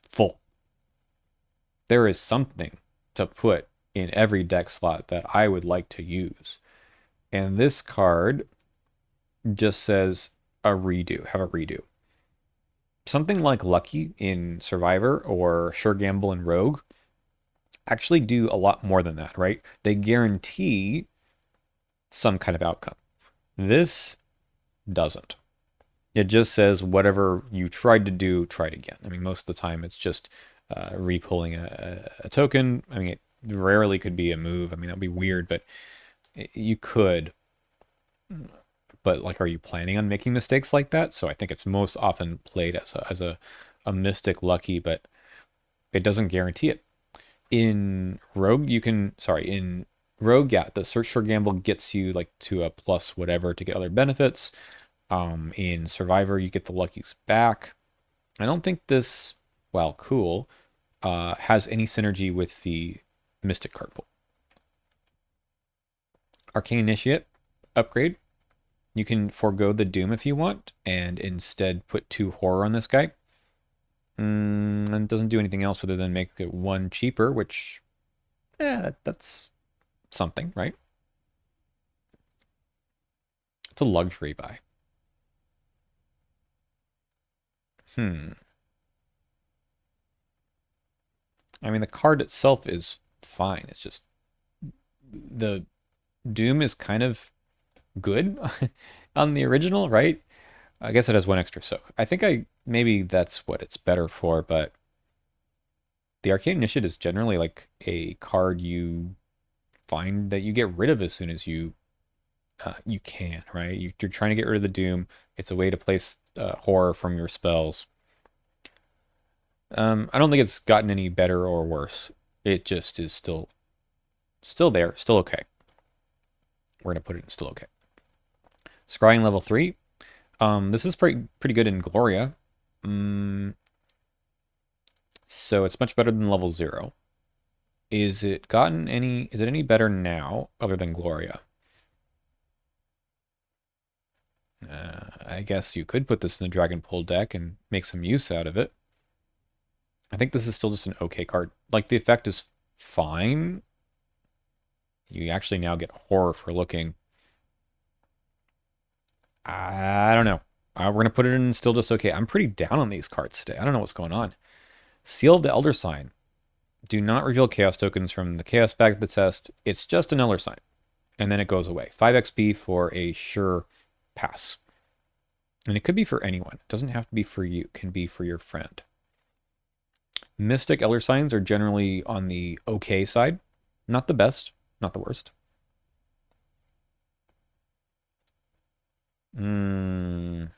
full. There is something to put in every deck slot that I would like to use. And this card just says a redo, have a redo. Something like Lucky in Survivor or Sure Gamble in Rogue actually do a lot more than that, right? They guarantee some kind of outcome. This doesn't. It just says whatever you tried to do, try it again. I mean, most of the time it's just re-pulling a token. I mean, it rarely could be a move. I mean, that'd be weird, but you could. But like, are you planning on making mistakes like that? So I think it's most often played as a mystic lucky, but it doesn't guarantee it. In Rogue, in Rogue, yeah, the search for gamble gets you like to a plus whatever to get other benefits. In Survivor, you get the luckies back. I don't think this, while cool, has any synergy with the Mystic card pool. Arcane Initiate upgrade. You can forego the Doom if you want, and instead put 2 Horror on this guy. And it doesn't do anything else other than make it 1 cheaper, which, that's something, right? It's a luxury buy. Hmm. I mean, the card itself is fine. It's just the Doom is kind of good on the original, right? I guess it has one extra soak. I think I maybe that's what it's better for, but the Arcane Initiate is generally like a card you find that you get rid of as soon as you can, right? You're trying to get rid of the Doom. It's a way to place horror from your spells. I don't think it's gotten any better or worse. It just is still there, still okay. We're gonna put it in still okay. Scrying level 3. This is pretty good in Gloria. Mm, so it's much better than level 0. Is it any better now other than Gloria? I guess you could put this in the Dragon Pool deck and make some use out of it. I think this is still just an okay card. Like, the effect is fine. You actually now get horror for looking. I don't know. We're going to put it in still just okay. I'm pretty down on these cards today. I don't know what's going on. Seal of the Elder Sign. Do not reveal chaos tokens from the chaos bag of the test. It's just an Elder Sign. And then it goes away. 5 XP for a sure pass. And it could be for anyone. It doesn't have to be for you. It can be for your friend. Mystic Elder Signs are generally on the okay side. Not the best, not the worst. Mm.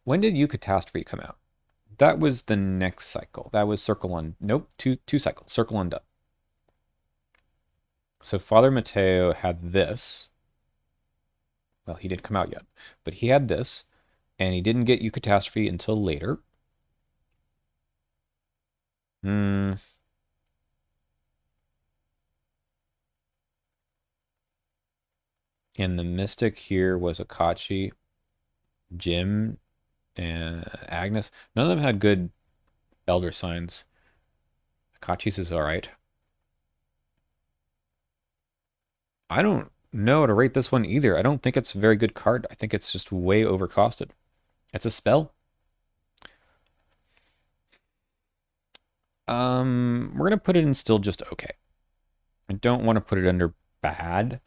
When did You Catastrophe come out? That was the next cycle. That was Circle on. Nope, two cycles. Circle Undone. So Father Mateo had this. Well, he didn't come out yet, but he had this, and he didn't get You Catastrophe until later. Hmm. And the Mystic here was Akachi, Jim, and Agnes. None of them had good Elder Signs. Akachi's is all right. I don't know how to rate this one either. I don't think it's a very good card. I think it's just way overcosted. It's a spell. We're gonna put it in still just okay. I don't want to put it under bad.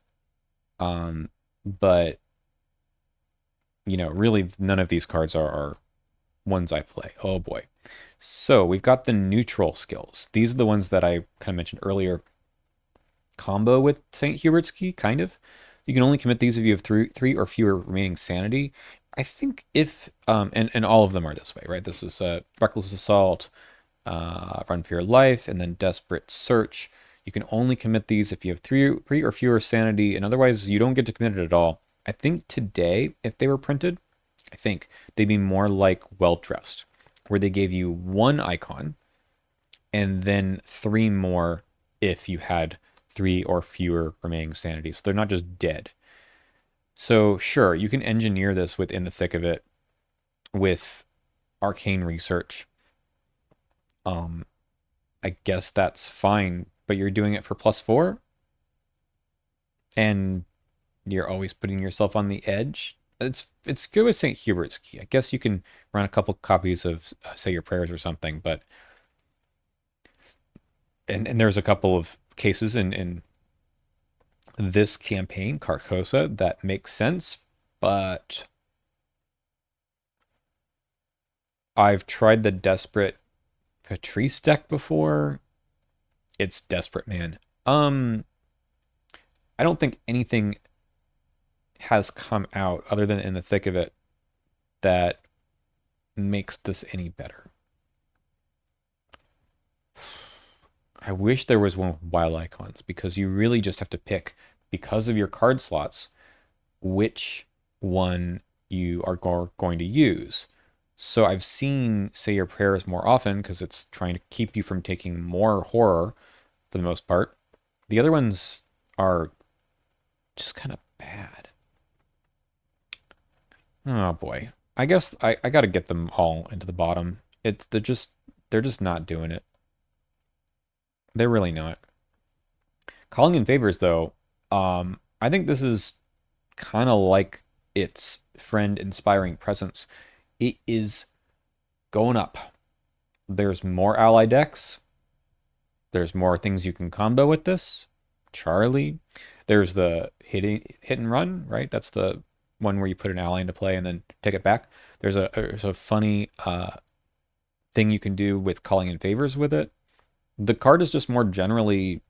Um, but really none of these cards are ones I play. Oh boy. So we've got the neutral skills. These are the ones that I kind of mentioned earlier. Combo with St. Hubert's Key, kind of. You can only commit these if you have three or fewer remaining sanity. I think if and all of them are this way, right? This is Reckless Assault, Run for Your Life, and then Desperate Search. You can only commit these if you have three or fewer sanity, and otherwise you don't get to commit it at all. I think today, if they were printed, I think they'd be more like Well Dressed, where they gave you one icon and then three more if you had three or fewer remaining sanity. So they're not just dead. So sure, you can engineer this within the thick of it with arcane research. Um, I guess that's fine, but you're doing it for +4, and you're always putting yourself on the edge. It's good with St. Hubert's Key. I guess you can run a couple copies of Say Your Prayers or something, but and there's a couple of cases in this campaign, Carcosa, that makes sense, but I've tried the Desperate Patrice deck before. It's desperate, man. I don't think anything has come out other than in the thick of it that makes this any better. I wish there was one with wild icons because you really just have to pick, because of your card slots, which one you are going to use. So I've seen Say Your Prayers more often because it's trying to keep you from taking more horror for the most part. The other ones are just kind of bad. Oh boy. I guess I got to get them all into the bottom. They're just not doing it. They're really not. Calling in Favors though, I think this is kind of like its friend Inspiring Presence. It is going up. There's more ally decks. There's more things you can combo with this. Charlie. There's the hit and run, right? That's the one where you put an ally into play and then take it back. There's a funny thing you can do with calling in favors with it. The card is just more generally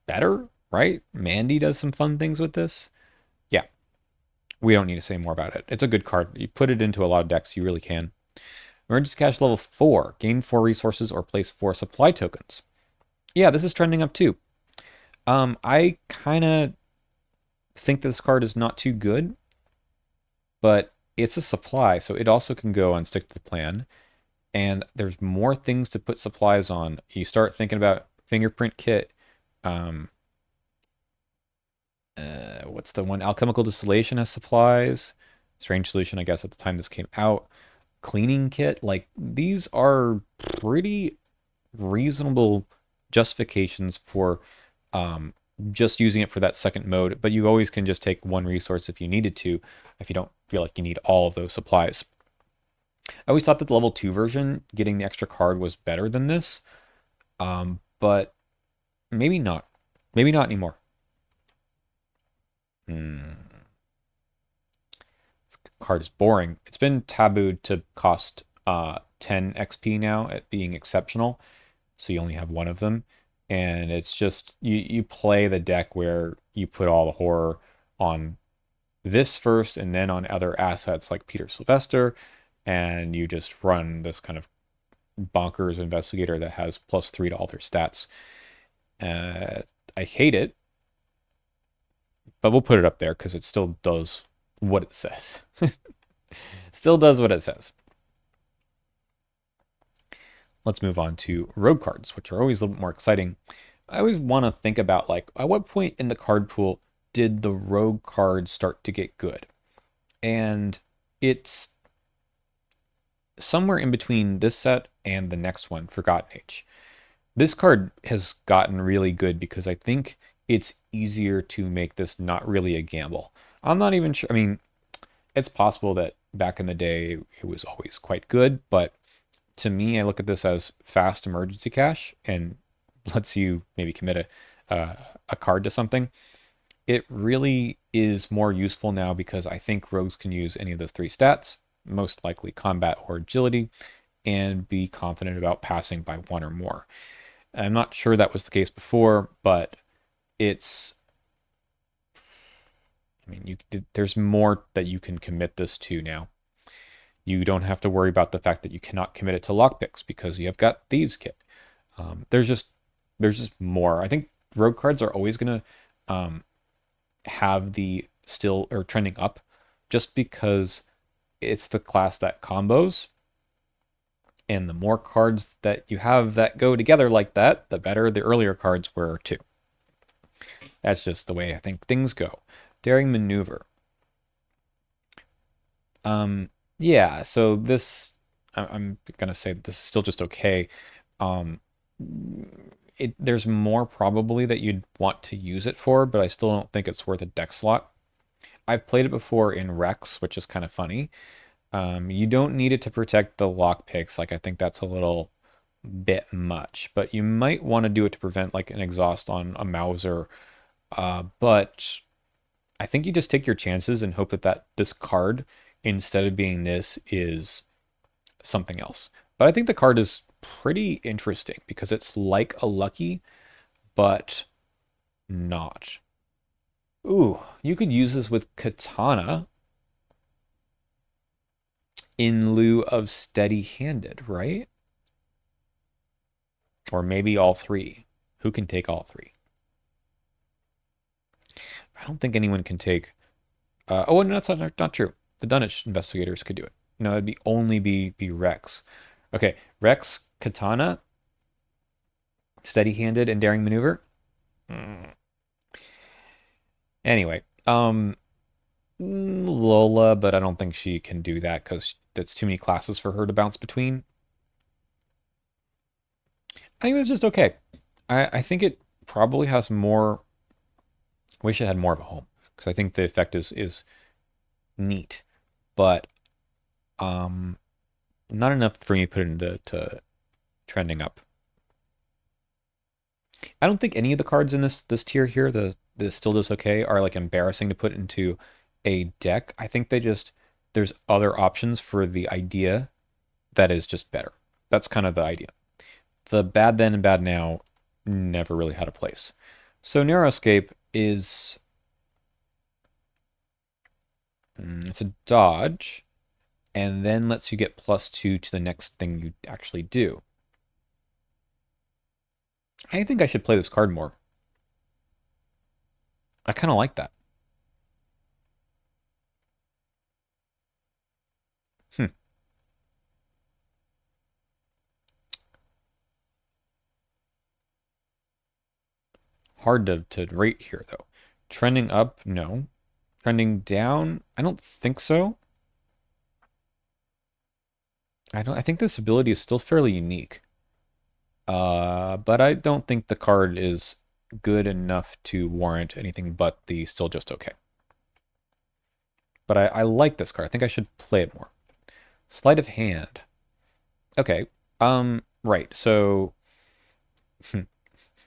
better, right? Mandy does some fun things with this. Yeah, we don't need to say more about it. It's a good card. You put it into a lot of decks, you really can. Emergency Cache level 4. Gain 4 resources or place 4 supply tokens. Yeah, this is trending up too. I kind of think this card is not too good, but it's a supply, so it also can go on stick to the plan. And there's more things to put supplies on. You start thinking about fingerprint kit. Um, what's the one? Alchemical distillation has supplies. Strange solution, I guess, at the time this came out. Cleaning kit, like these are pretty reasonable justifications for just using it for that second mode, but you always can just take one resource if you needed to, if you don't feel like you need all of those supplies. I always thought that the level 2 version, getting the extra card, was better than this, but maybe not. Maybe not anymore. This card is boring. It's been tabooed to cost 10 XP now at being exceptional, so you only have one of them. And it's just you play the deck where you put all the horror on this first and then on other assets like Peter Sylvester, and you just run this kind of bonkers investigator that has +3 to all their stats. I hate it, but we'll put it up there because it still does what it says. Still does what it says. Let's move on to rogue cards, which are always a little bit more exciting. I always want to think about, like, at what point in the card pool did the rogue cards start to get good? And it's somewhere in between this set and the next one, Forgotten Age. This card has gotten really good because I think it's easier to make this not really a gamble. I'm not even sure. I mean, it's possible that back in the day it was always quite good, but to me, I look at this as fast emergency cache and lets you maybe commit a card to something. It really is more useful now because I think rogues can use any of those 3 stats, most likely combat or agility, and be confident about passing by 1 or more. I'm not sure that was the case before, but it's, I mean, there's more that you can commit this to now. You don't have to worry about the fact that you cannot commit it to lockpicks because you have got Thieves Kit. There's just more. I think rogue cards are always going to have the still or trending up just because it's the class that combos. And the more cards that you have that go together like that, the better the earlier cards were too. That's just the way I think things go. Daring Maneuver. Yeah, so this, I'm gonna say that this is still just okay. Um, there's more probably that you'd want to use it for, but I still don't think it's worth a deck slot. I've played it before in Rex, which is kind of funny. You don't need it to protect the lockpicks. Like, I think that's a little bit much, but you might want to do it to prevent like an exhaust on a Mauser. But I think you just take your chances and hope that this card, instead of being this, is something else. But I think the card is pretty interesting because it's like a Lucky, but not. Ooh, you could use this with Katana in lieu of Steady-Handed, right? Or maybe all 3. Who can take all 3? I don't think anyone can take. Oh, no, that's not true. The Dunwich investigators could do it. No, it'd be Rex. Okay, Rex, Katana, Steady-Handed, and Daring Maneuver. Anyway, Lola, but I don't think she can do that because that's too many classes for her to bounce between. I think that's just okay. I think it probably has more. Wish it had more of a home because I think the effect is neat, but not enough for me to put it into trending up. I don't think any of the cards in this tier here, the still does okay, are like embarrassing to put into a deck. I think they just there's other options for the idea that is just better. That's kind of the idea. The bad then and bad now never really had a place. So Narrow Escape is it's a dodge, and then lets you get +2 to the next thing you actually do. I think I should play this card more. I kind of like that. Hmm. Hard to rate here, though. Trending up, no. Trending down, I don't think so. I think this ability is still fairly unique. But I don't think the card is good enough to warrant anything but the still just okay. But I like this card. I think I should play it more. Sleight of hand. Okay. Right. So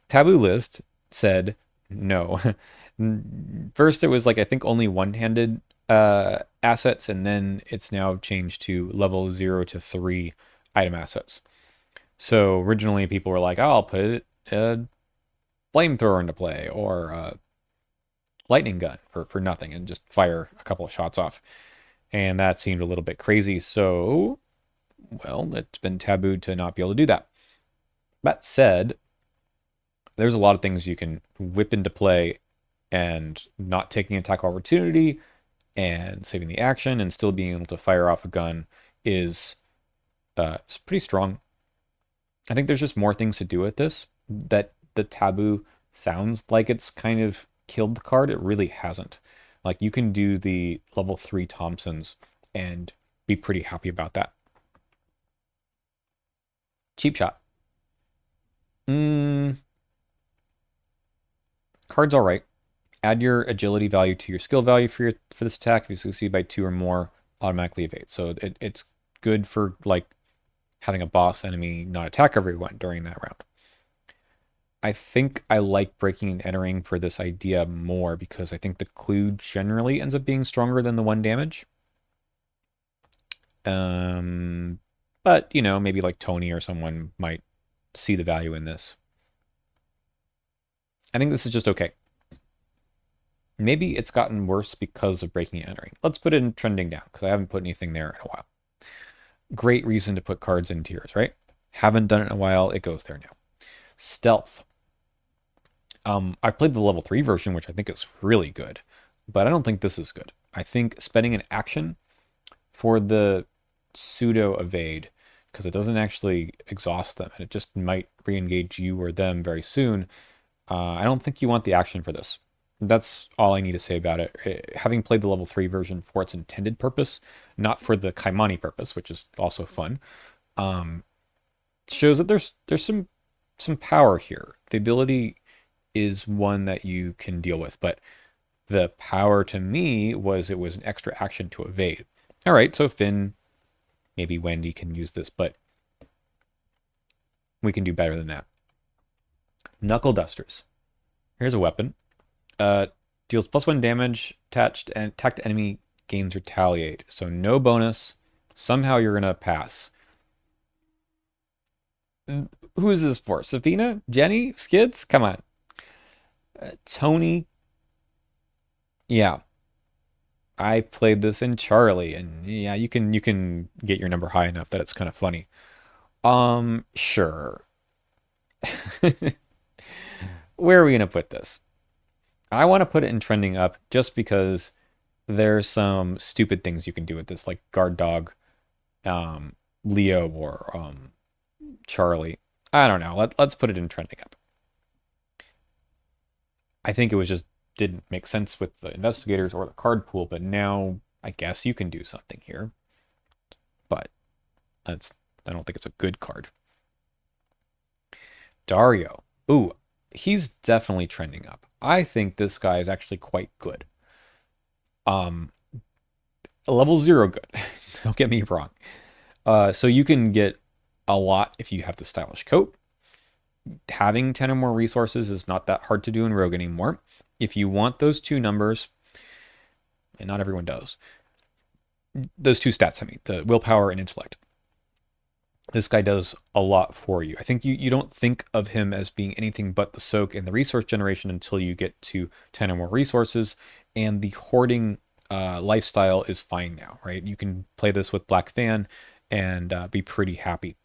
Taboo List said no. First, it was like I think only one-handed assets, and then it's now changed to level 0 to 3 item assets. So originally, people were like, "Oh, I'll put a flamethrower into play or a lightning gun for nothing and just fire a couple of shots off." And that seemed a little bit crazy. So, well, it's been tabooed to not be able to do that. That said, there's a lot of things you can whip into play and not taking attack opportunity and saving the action and still being able to fire off a gun is pretty strong. I think there's just more things to do with this that the taboo sounds like it's kind of killed the card. It really hasn't. Like you can do the level 3 Thompsons and be pretty happy about that. Cheap shot. Mm, card's all right. Add your agility value to your skill value for this attack. If you succeed by 2 or more, automatically evade. So it's good for like having a boss enemy not attack everyone during that round. I think I like breaking and entering for this idea more because I think the clue generally ends up being stronger than the 1 damage. Um, but you know, maybe like Tony or someone might see the value in this. I think this is just okay. Maybe it's gotten worse because of breaking and entering. Let's put it in trending down because I haven't put anything there in a while. Great reason to put cards in tiers, right? Haven't done it in a while. It goes there now. Stealth. I played the level 3 version, which I think is really good, but I don't think this is good. I think spending an action for the pseudo evade, because it doesn't actually exhaust them, and it just might re-engage you or them very soon. I don't think you want the action for this. That's all I need to say about it. Having played the level 3 version for its intended purpose, not for the Kaimani purpose, which is also fun, um, shows that there's some power here. The ability is one that you can deal with, but the power to me was it was an extra action to evade. All right, so Finn, maybe Wendy can use this, but we can do better than that. Knuckle Dusters. Here's a weapon. Uh, deals +1 damage attached and attacked enemy gains retaliate. So no bonus. Somehow you're gonna pass. Who is this for? Sabina? Jenny? Skids? Come on. Tony? Yeah. I played this in Charlie, and yeah, you can get your number high enough that it's kind of funny. Sure. Where are we gonna put this? I want to put it in trending up just because there's some stupid things you can do with this, like guard dog, Leo, or Charlie. I don't know. Let's put it in trending up. I think it was just didn't make sense with the investigators or the card pool, but now I guess you can do something here. But that's I don't think it's a good card. Dario. Ooh, he's definitely trending up. I think this guy is actually quite good. Um, level 0 good. Don't get me wrong. So you can get a lot if you have the stylish coat. Having 10 or more resources is not that hard to do in Rogue anymore. If you want those two numbers, and not everyone does, those two stats, I mean, the willpower and intellect, this guy does a lot for you. I think you don't think of him as being anything but the soak and the resource generation until you get to 10 or more resources, and the hoarding lifestyle is fine now, right? You can play this with Black Fan and be pretty happy.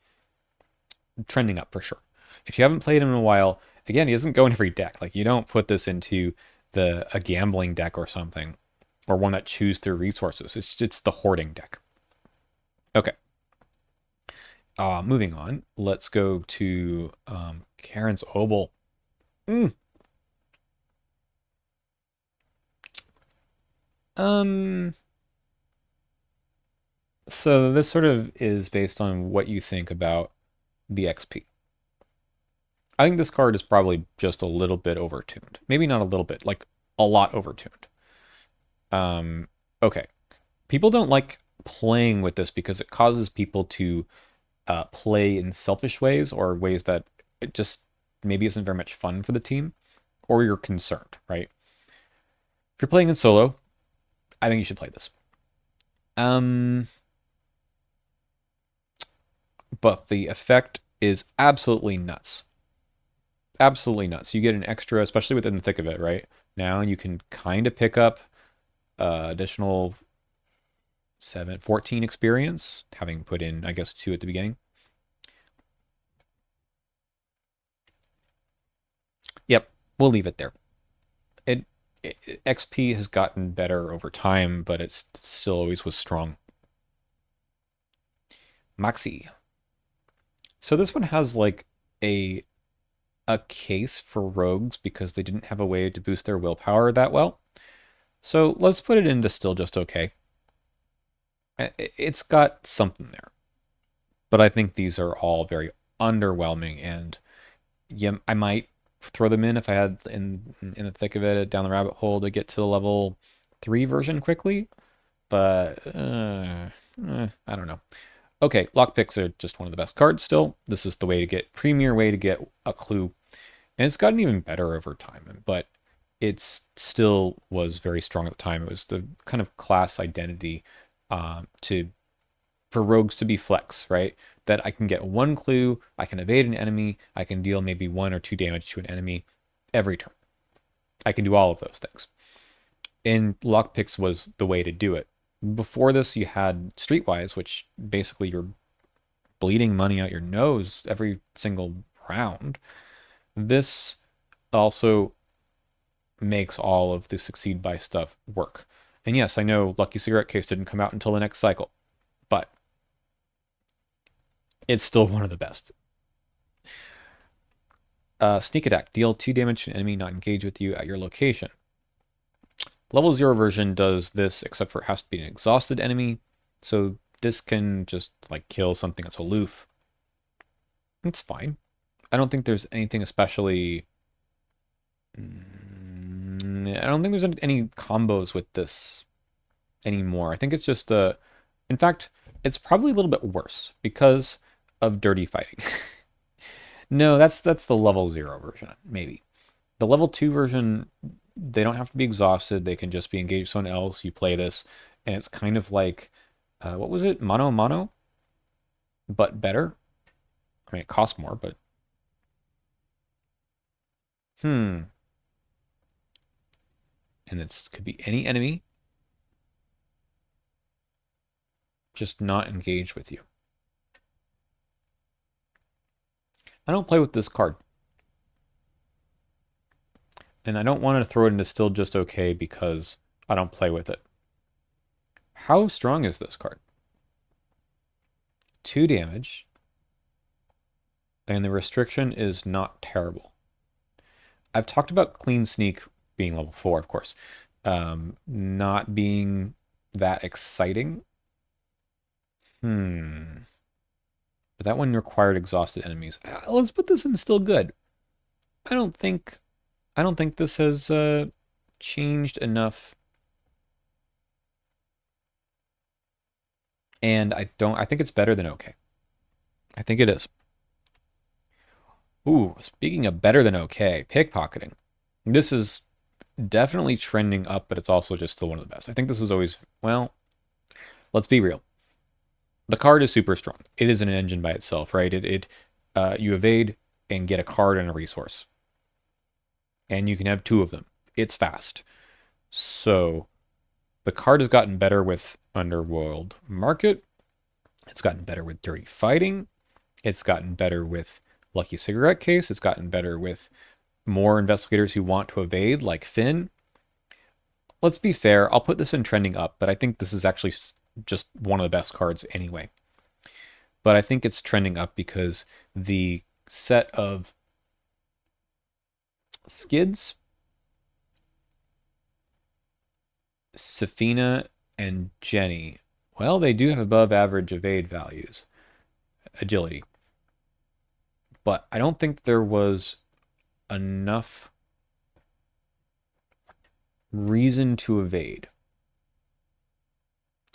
Trending up for sure. If you haven't played him in a while, again, he doesn't go in every deck. Like you don't put this into the a gambling deck or something, or one that chews through resources. It's the hoarding deck. Okay. Moving on. Let's go to Karen's Obel. Mm. Um. So this sort of is based on what you think about the XP. I think this card is probably just a little bit overtuned. Maybe not a little bit, like a lot overtuned. Okay. People don't like playing with this because it causes people to play in selfish ways or ways that it just maybe isn't very much fun for the team, or you're concerned, right? If you're playing in solo, I think you should play this. Um, but the effect is absolutely nuts. Absolutely nuts. You get an extra, especially within the thick of it, right? Now you can kind of pick up additional 14 experience, having put in, I guess, 2 at the beginning. Yep, we'll leave it there. It, XP has gotten better over time, but it still always was strong. Maxi. So this one has like a a case for rogues because they didn't have a way to boost their willpower that well. So let's put it into still just okay. It's got something there, but I think these are all very underwhelming, and yeah, I might throw them in if I had in the thick of it down the rabbit hole to get to the level 3 version quickly, but I don't know. Okay, lockpicks are just one of the best cards still. This is the way to get premier way to get a clue, and it's gotten even better over time, but it still was very strong at the time. It was the kind of class identity to for rogues to be flex, right? That I can get one clue, I can evade an enemy, I can deal maybe 1 or 2 damage to an enemy every turn. I can do all of those things. And lockpicks was the way to do it. Before this, you had Streetwise, which basically you're bleeding money out your nose every single round. This also makes all of the succeed by stuff work. And yes, I know Lucky Cigarette Case didn't come out until the next cycle, but it's still one of the best. Sneak attack. Deal 2 damage to an enemy not engaged with you at your location. Level 0 version does this, except for it has to be an exhausted enemy. So this can just like kill something that's aloof. It's fine. I don't think there's anything especially. I don't think there's any combos with this anymore. I think it's just in fact, it's probably a little bit worse because of dirty fighting. No, that's the level 0 version, maybe. The level 2 version, they don't have to be exhausted. They can just be engaged with someone else. You play this, and it's kind of like, what was it? Mono Mono, but better. I mean, it costs more, but hmm. And this could be any enemy, just not engaged with you. I don't play with this card. And I don't want to throw it into still just okay because I don't play with it. How strong is this card? 2 damage. And the restriction is not terrible. I've talked about Clean Sneak being level 4, of course. Not being that exciting. But that one required exhausted enemies. Let's put this in still good. I don't think this has changed enough. And I think it's better than okay. I think it is. Ooh, speaking of better than okay, pickpocketing. This is definitely trending up, but it's also just still one of the best. I think this was always, well, let's be real. The card is super strong. It is an engine by itself, right? You evade and get a card and a resource, and you can have two of them. It's fast. So the card has gotten better with Underworld Market. It's gotten better with Dirty Fighting. It's gotten better with Lucky Cigarette Case. It's gotten better with more investigators who want to evade, like Finn. Let's be fair, I'll put this in trending up, but I think this is actually just one of the best cards anyway. But I think it's trending up because the set of skids, Safina, and Jenny, well, they do have above average evade values, agility. But I don't think there was enough reason to evade.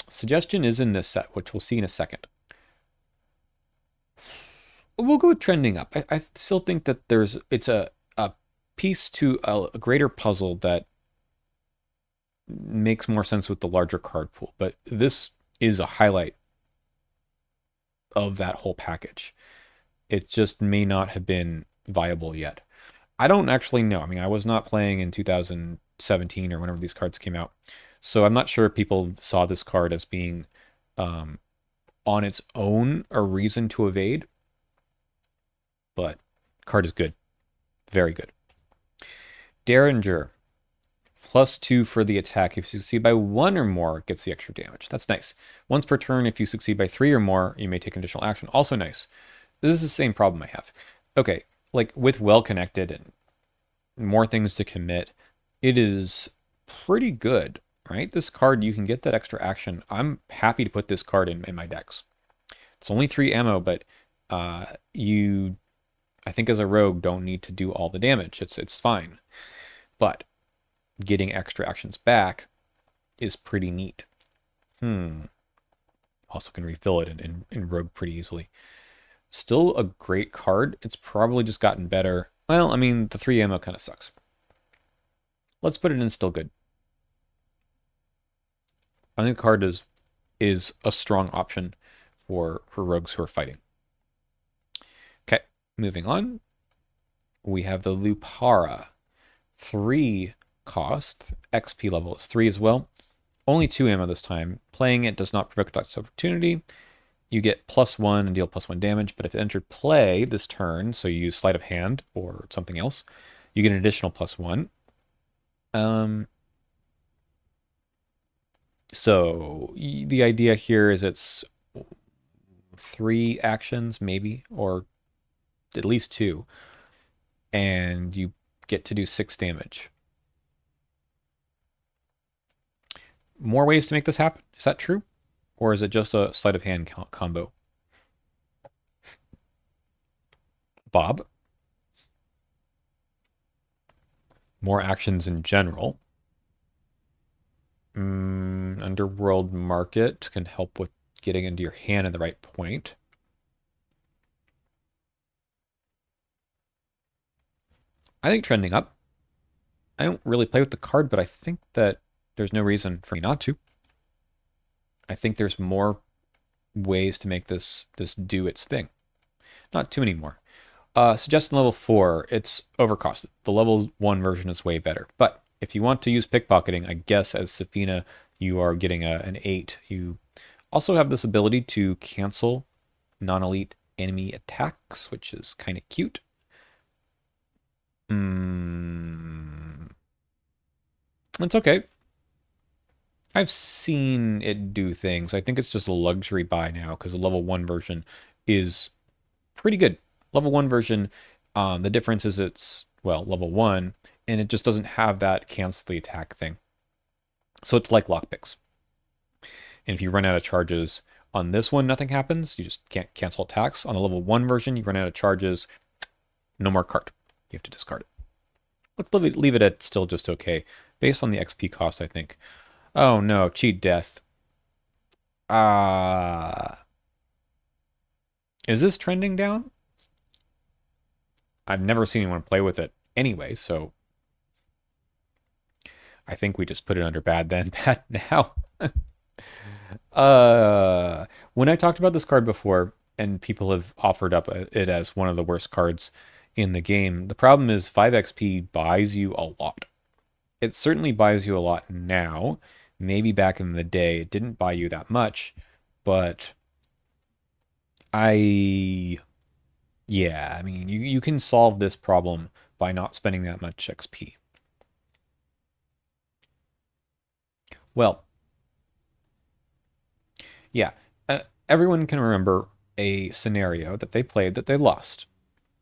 Suggestion is in this set, which we'll see in a second. We'll go with trending up. I still think that it's a piece to a greater puzzle that makes more sense with the larger card pool. But this is a highlight of that whole package. It just may not have been viable yet. I don't actually know. I mean, I was not playing in 2017 or whenever these cards came out. So I'm not sure if people saw this card as being on its own a reason to evade, but card is good. Very good. Derringer, +2 for the attack. If you succeed by 1 or more, it gets the extra damage. That's nice. Once per turn, if you succeed by 3 or more, you may take an additional action. Also nice. This is the same problem I have. Okay, like with well connected and more things to commit, it is pretty good, right? This card, you can get that extra action. I'm happy to put this card in my decks. It's only 3 ammo, but you, I think as a rogue, don't need to do all the damage. It's fine. But getting extra actions back is pretty neat. Also can refill it in rogue pretty easily. Still a great card. It's probably just gotten better. Well, I mean, the 3 ammo kind of sucks. Let's put it in still good. I think the card is a strong option for rogues who are fighting. Okay, moving on. We have the Lupara. 3 cost. XP level is 3 as well. Only 2 ammo this time. Playing it does not provoke attacks of opportunity. You get +1 and deal +1 damage, but if it entered play this turn, so you use sleight of hand or something else, you get an additional +1. So the idea here is it's 3 actions, maybe, or at least 2, and you get to do 6 damage. More ways to make this happen? Is that true? Or is it just a sleight of hand combo? Bob? More actions in general. Underworld Market can help with getting into your hand at the right point. I think trending up. I don't really play with the card, but I think that there's no reason for me not to. I think there's more ways to make this do its thing. Not too many more. Suggestion level 4, it's overcosted. The level 1 version is way better. But if you want to use pickpocketing, I guess as Safina, you are getting an 8. You also have this ability to cancel non-elite enemy attacks, which is kind of cute. It's okay. I've seen it do things. I think it's just a luxury buy now because the level 1 version is pretty good. Level 1 version, the difference is it's, well, level 1, and it just doesn't have that cancel the attack thing. So it's like lockpicks. And if you run out of charges on this one, nothing happens. You just can't cancel attacks. On the level 1 version, you run out of charges, no more card. You have to discard it. Let's leave it at still just okay. Based on the XP cost, I think. Oh no, cheat death. Is this trending down? I've never seen anyone play with it anyway, so I think we just put it under bad then, bad now. When I talked about this card before, and people have offered up it as one of the worst cards in the game, the problem is 5 XP buys you a lot. It certainly buys you a lot now. Maybe back in the day, it didn't buy you that much, but I, yeah, I mean, you can solve this problem by not spending that much XP. Well, yeah, everyone can remember a scenario that they played that they lost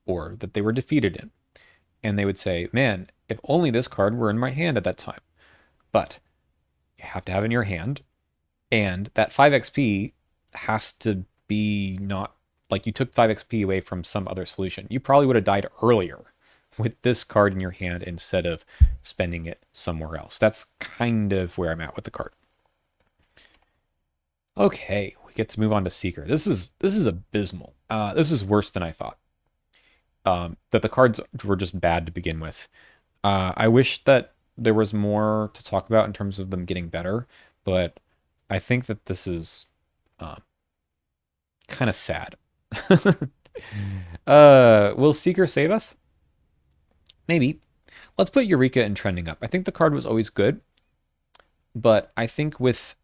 or that they were defeated in. And they would say, man, if only this card were in my hand at that time. But you have to have it in your hand. And that 5 XP has to be not like you took 5 XP away from some other solution. You probably would have died earlier with this card in your hand instead of spending it somewhere else. That's kind of where I'm at with the card. Okay, we get to move on to Seeker. This is abysmal. This is worse than I thought. That the cards were just bad to begin with. I wish that there was more to talk about in terms of them getting better, but I think that this is uh, kind of sad. Will Seeker save us? Maybe. Let's put Eureka in trending up. I think the card was always good, but I think with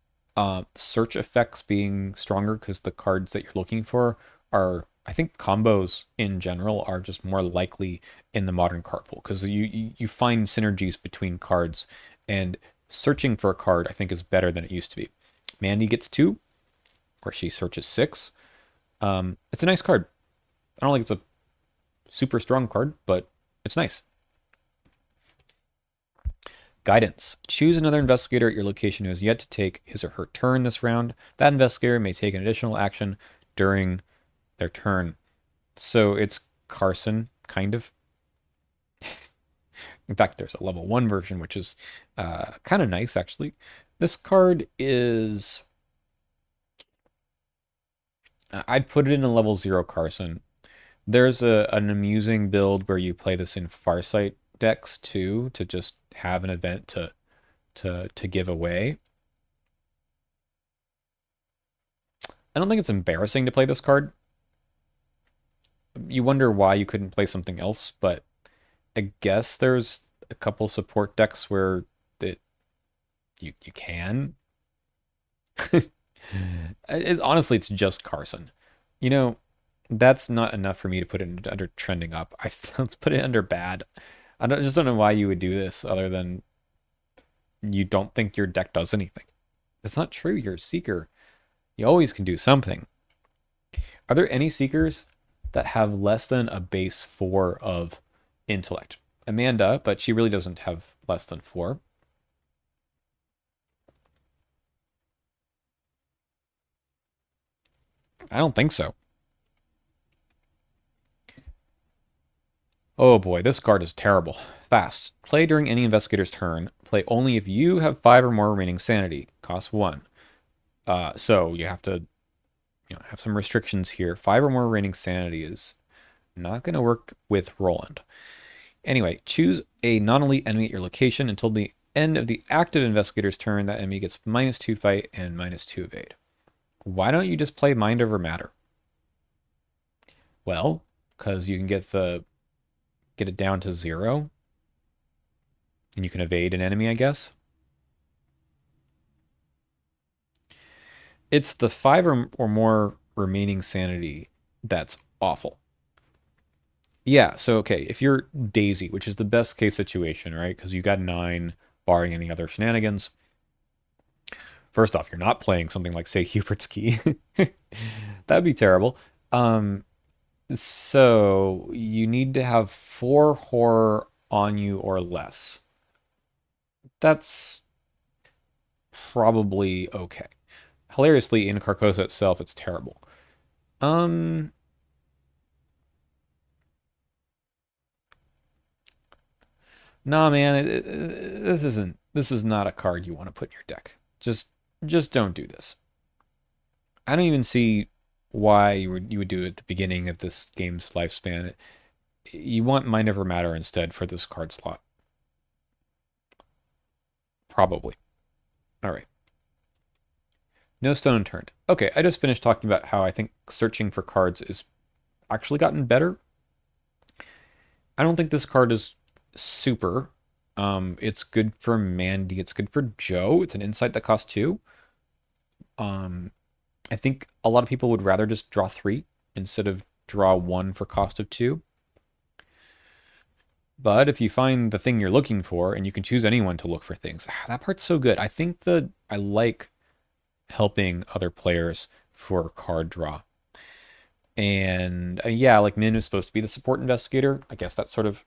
search effects being stronger because the cards that you're looking for are, I think combos in general are just more likely in the modern card pool because you find synergies between cards, and searching for a card I think is better than it used to be. Mandy gets 2, where she searches 6. It's a nice card. I don't think it's a super strong card, but it's nice. Guidance. Choose another investigator at your location who has yet to take his or her turn this round. That investigator may take an additional action during their turn. So it's Carson, kind of. In fact, there's a level 1 version, which is kind of nice, actually. This card is... I'd put it in a level 0 Carson. There's an amusing build where you play this in Farsight decks, too, to just have an event to give away. I don't think it's embarrassing to play this card. You wonder why you couldn't play something else, but I guess there's a couple support decks where that you can. Honestly, it's just Carson. You know, that's not enough for me to put it under trending up. Let's put it under bad. Just don't know why you would do this other than you don't think your deck does anything. That's not true. You're a Seeker. You always can do something. Are there any Seekers that have less than a base 4 of intellect? Amanda, but she really doesn't have less than 4. I don't think so. Oh boy, this card is terrible. Fast. Play during any investigator's turn. Play only if you have 5 or more remaining sanity. Cost 1. So you have to have some restrictions here. 5 or more remaining sanity is not going to work with Roland. Anyway, choose a non-elite enemy at your location until the end of the active investigator's turn. That enemy gets -2 fight and -2 evade. Why don't you just play mind over matter? Well, because you can get it down to 0, and you can evade an enemy, I guess. It's the 5 or more remaining sanity that's awful. Yeah, so okay, if you're Daisy, which is the best case situation, right? Because you got 9, barring any other shenanigans. First off, you're not playing something like, say, Hubert's Key. That'd be terrible. So you need to have 4 horror on you or less. That's probably okay. Hilariously, in Carcosa itself, it's terrible. Um, nah, man, this is not a card you want to put in your deck. Just don't do this. I don't even see why you would do it at the beginning of this game's lifespan. You want Mind Over Matter instead for this card slot. Probably. All right. No stone unturned. Okay, I just finished talking about how I think searching for cards is actually gotten better. I don't think this card is super. It's good for Mandy. It's good for Joe. It's an insight that costs two. Um, I think a lot of people would rather just draw three instead of draw one for cost of two. But if you find the thing you're looking for, and you can choose anyone to look for things, that part's so good. I think that I like helping other players for card draw. And yeah, like Min is supposed to be the support investigator. I guess that's sort of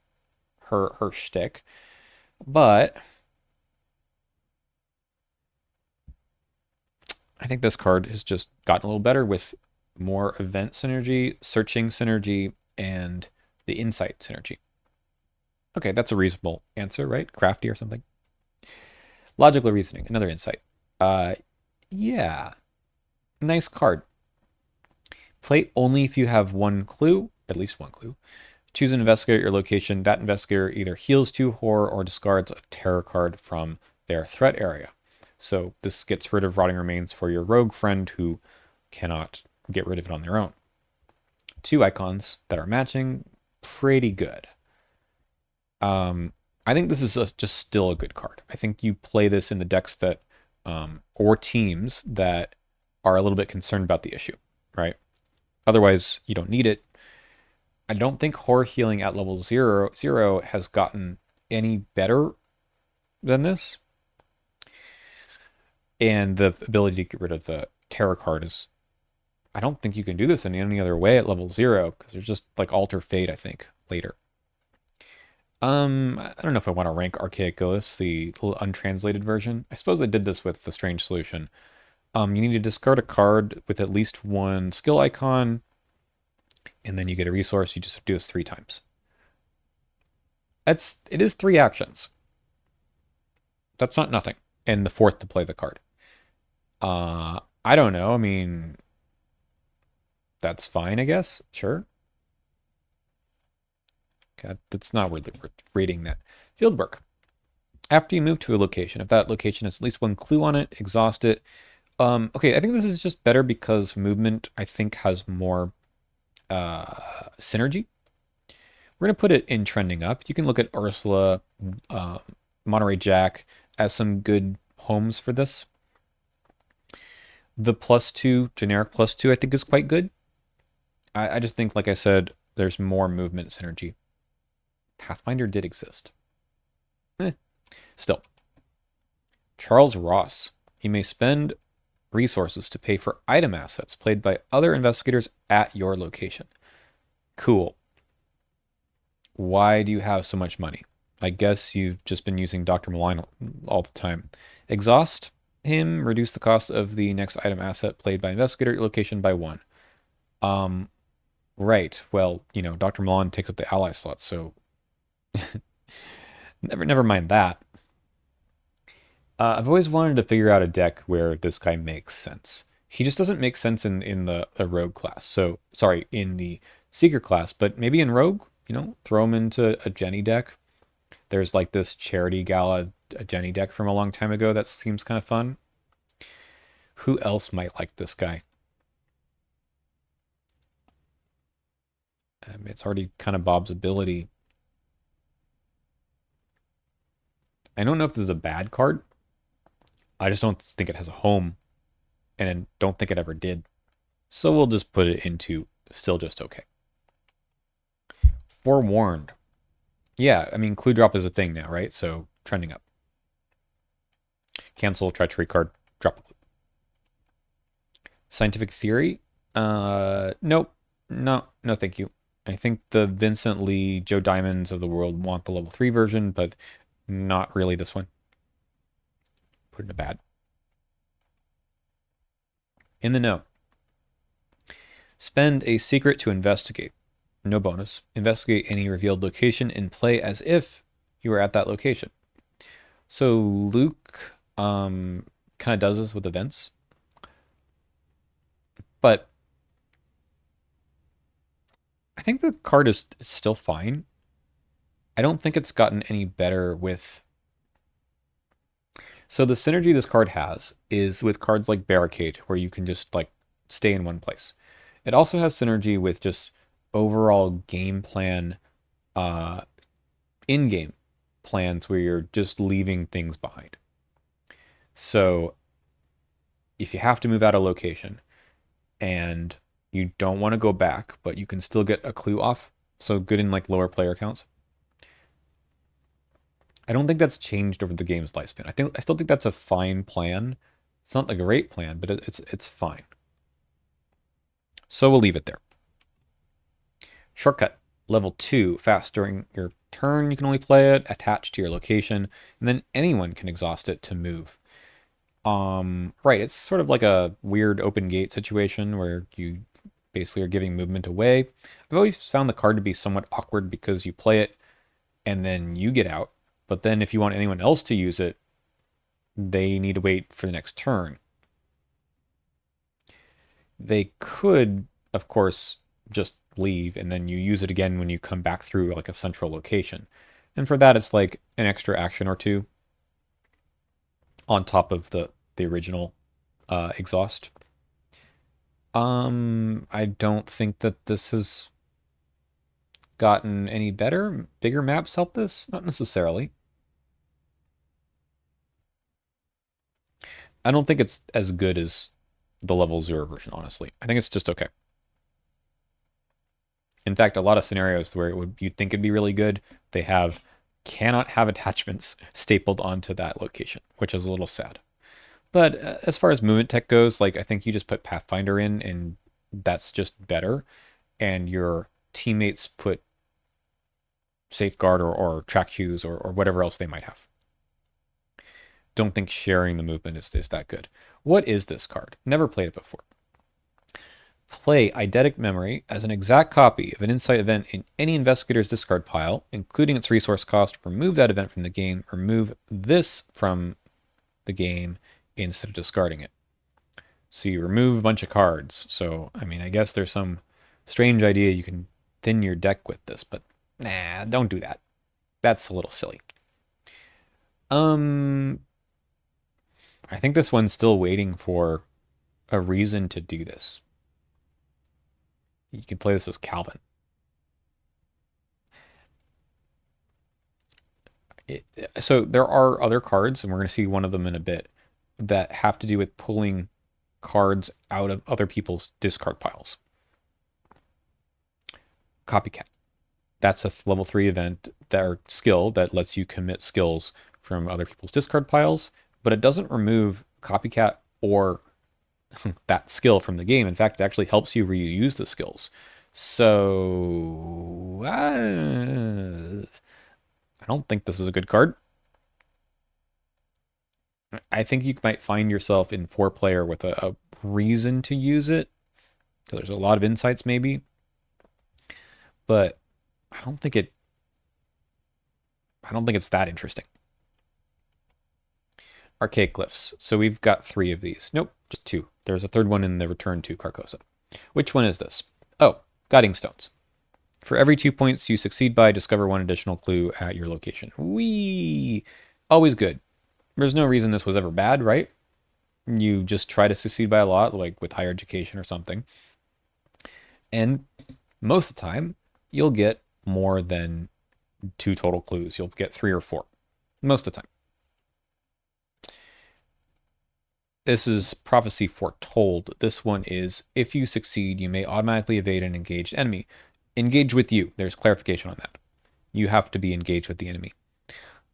her shtick. But I think this card has just gotten a little better with more event synergy, searching synergy, and the insight synergy. Okay, that's a reasonable answer, right? Crafty or something. Logical reasoning, another insight. Uh, yeah, nice card. Play only if you have one clue, at least one clue. Choose an investigator at your location. That investigator either heals 2 horror or discards a terror card from their threat area. So this gets rid of Rotting Remains for your rogue friend who cannot get rid of it on their own. 2 icons that are matching, pretty good. I think this is just still a good card. I think you play this in the decks that, or teams that are a little bit concerned about the issue, right? Otherwise, you don't need it. I don't think horror healing at level zero has gotten any better than this. And the ability to get rid of the terror card is, I don't think you can do this in any other way at level 0 because there's just like Alter Fate, I think, later. I don't know if I want to rank Archaic Glyphs, the little untranslated version. I suppose I did this with the Strange Solution. You need to discard a card with at least one skill icon, and then you get a resource. You just do this 3 times. It is 3 actions. That's not nothing. And the fourth to play the card. I don't know. I mean, that's fine, I guess. Sure. Okay, that's not worth rating that. Field work. After you move to a location, if that location has at least one clue on it, exhaust it. Okay, I think this is just better because movement, I think, has more synergy. We're going to put it in trending up. You can look at Ursula, Monterey Jack as some good homes for this. The +2, generic +2, I think is quite good. I just think, like I said, there's more movement synergy. Pathfinder did exist. Still. Charles Ross. He may spend resources to pay for item assets played by other investigators at your location. Cool. Why do you have so much money? I guess you've just been using Dr. Malign all the time. Exhaust him, reduce the cost of the next item asset played by investigator at your location by 1. Right. Well, Dr. Malign takes up the ally slot, so never mind that. I've always wanted to figure out a deck where this guy makes sense. He just doesn't make sense in the rogue class. So, sorry, in the seeker class, but maybe in rogue, throw him into a Jenny deck. There's like this charity gala, a Jenny deck from a long time ago that seems kind of fun. Who else might like this guy? It's already kind of Bob's ability. I don't know if this is a bad card. I just don't think it has a home, and I don't think it ever did. So we'll just put it into still just okay. Forewarned. Yeah, I mean, clue drop is a thing now, right? So trending up. Cancel treachery card, drop a clue. Scientific theory? Nope. No, thank you. I think the Vincent Lee, Joe Diamonds of the world want the level 3 version, but not really this one. Put it in a bad. In the know. Spend a secret to investigate. No bonus. Investigate any revealed location and play as if you were at that location. So Luke kind of does this with events. But I think the card is still fine. I don't think it's gotten any better with. So the synergy this card has is with cards like Barricade, where you can just like stay in one place. It also has synergy with just overall game plan, uh, in-game plans where you're just leaving things behind. So if you have to move out of location and you don't want to go back, but you can still get a clue off, so good in like lower player counts. I don't think that's changed over the game's lifespan. I still think that's a fine plan. It's not a great plan, but it's fine. So we'll leave it there. Shortcut level 2, fast during your turn. You can only play it attached to your location, and then anyone can exhaust it to move. Right, it's sort of like a weird open gate situation where you basically are giving movement away. I've always found the card to be somewhat awkward because you play it and then you get out, but then if you want anyone else to use it, they need to wait for the next turn. They could, of course, just leave and then you use it again when you come back through like a central location. And for that, it's like an extra action or two on top of the original exhaust. I don't think that this has gotten any better. Bigger maps help this? Not necessarily. I don't think it's as good as the level 0 version, honestly. I think it's just okay. In fact, a lot of scenarios where you'd think it'd be really good, they cannot have attachments stapled onto that location, which is a little sad. But as far as movement tech goes, like I think you just put Pathfinder in and that's just better. And your teammates put Safeguard or track shoes or whatever else they might have. Don't think sharing the movement is that good. What is this card? Never played it before. Play Eidetic Memory as an exact copy of an insight event in any investigator's discard pile, including its resource cost. Remove that event from the game. Remove this from the game instead of discarding it. So you remove a bunch of cards. So, I mean, I guess there's some strange idea you can thin your deck with this, but nah, don't do that. That's a little silly. Um, I think this one's still waiting for a reason to do this. You can play this as Calvin. So there are other cards, and we're going to see one of them in a bit, that have to do with pulling cards out of other people's discard piles. Copycat. That's a level 3 event or skill that lets you commit skills from other people's discard piles, but it doesn't remove Copycat or that skill from the game. In fact, it actually helps you reuse the skills. So I don't think this is a good card. I think you might find yourself in 4-player with a reason to use it. There's a lot of insights maybe, but I don't think it. I don't think it's that interesting. Archaic glyphs. So we've got 3 of these. Nope, just 2. There's a third one in the Return to Carcosa. Which one is this? Oh, Guiding Stones. For every 2 points you succeed by, discover 1 additional clue at your location. Whee! Always good. There's no reason this was ever bad, right? You just try to succeed by a lot, like with higher education or something. And most of the time, you'll get more than 2 total clues. You'll get 3 or 4. Most of the time. This is Prophecy Foretold. This one is, if you succeed, you may automatically evade an engaged enemy. Engage with you. There's clarification on that. You have to be engaged with the enemy.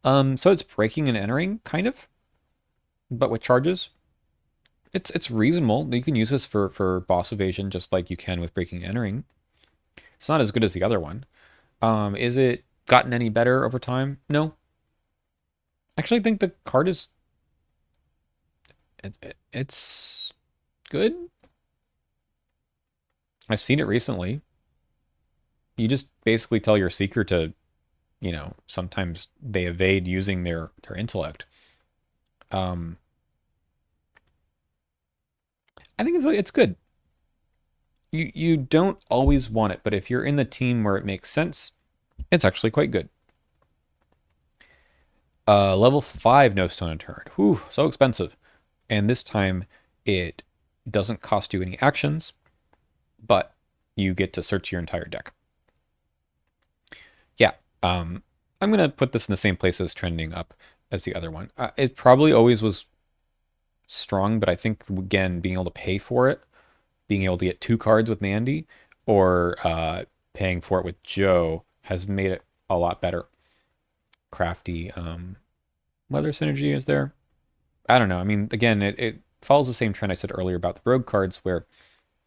So it's breaking and entering, kind of, but with charges. It's reasonable. You can use this for boss evasion just like you can with breaking and entering. It's not as good as the other one. Is it gotten any better over time? No. Actually, I think the card is it's good. I've seen it recently. You just basically tell your seeker to, sometimes they evade using their intellect. Um, I think it's good. You don't always want it, but if you're in the team where it makes sense, it's actually quite good. Level 5 no stone unturned. Whew, so expensive. And this time it doesn't cost you any actions, but you get to search your entire deck. Yeah, I'm gonna put this in the same place as trending up as the other one. It probably always was strong, but I think again being able to pay for it, being able to get two cards with Mandy, or paying for it with Joe has made it a lot better. Crafty, weather synergy is there. I don't know. I mean, again, it follows the same trend I said earlier about the rogue cards, where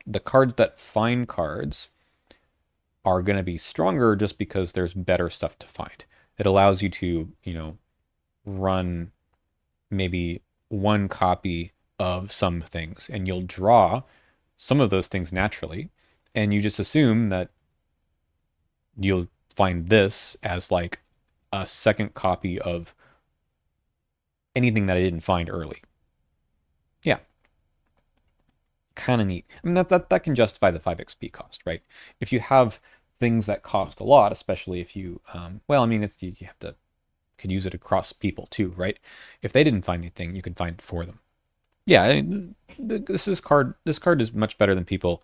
the cards that find cards are going to be stronger just because there's better stuff to find. It allows you to, run maybe one copy of some things, and you'll draw some of those things naturally, and you just assume that you'll find this as like a second copy of anything that I didn't find early. Yeah, kind of neat. I mean, that can justify the 5 XP cost, right? If you have things that cost a lot, especially if you, well, I mean, it's you have to could use it across people too, right? If they didn't find anything, you could find it for them. Yeah, this card is much better than people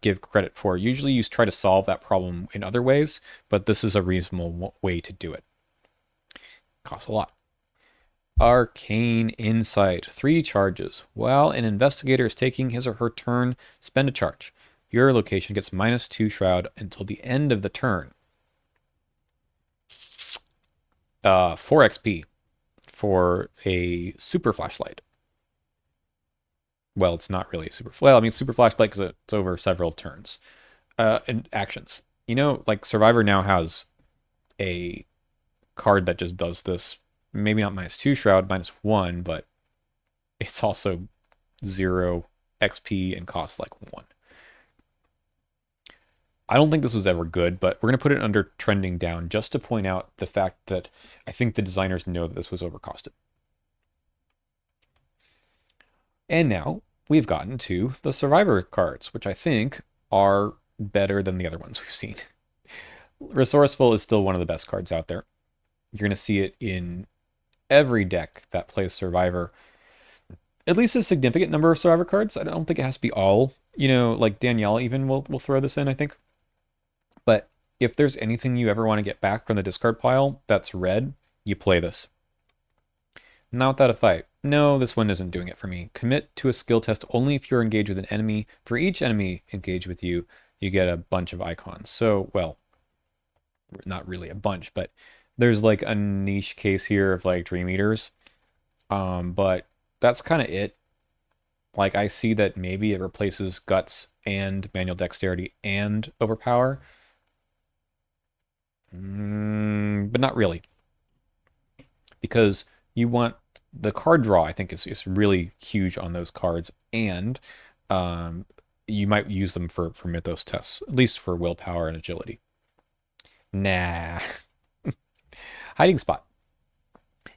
give credit for. Usually, you try to solve that problem in other ways, but this is a reasonable way to do it. Costs a lot. Arcane Insight. 3 charges. While an investigator is taking his or her turn, spend a charge. Your location gets -2 shroud until the end of the turn. 4 XP for a super flashlight. Well, it's not really a super. Well, I mean, super flashlight because it's over several turns. And actions. Like Survivor now has a card that just does this. Maybe not -2 shroud, -1, but it's also 0 XP and costs like 1. I don't think this was ever good, but we're going to put it under trending down just to point out the fact that I think the designers know that this was overcosted. And now we've gotten to the Survivor cards, which I think are better than the other ones we've seen. Resourceful is still one of the best cards out there. You're going to see it in every deck that plays Survivor. At least a significant number of Survivor cards. I don't think it has to be all. Like Danielle even will throw this in, I think. But if there's anything you ever want to get back from the discard pile that's red, you play this. Not without a fight. No, this one isn't doing it for me. Commit to a skill test only if you're engaged with an enemy. For each enemy engaged with you, you get a bunch of icons. So, well, not really a bunch, but there's like a niche case here of like Dream Eaters. But that's kind of it. Like I see that maybe it replaces Guts and Manual Dexterity and Overpower. But not really. Because you want the card draw, I think, is really huge on those cards. And you might use them for Mythos tests, at least for willpower and agility. Nah. Hiding spot.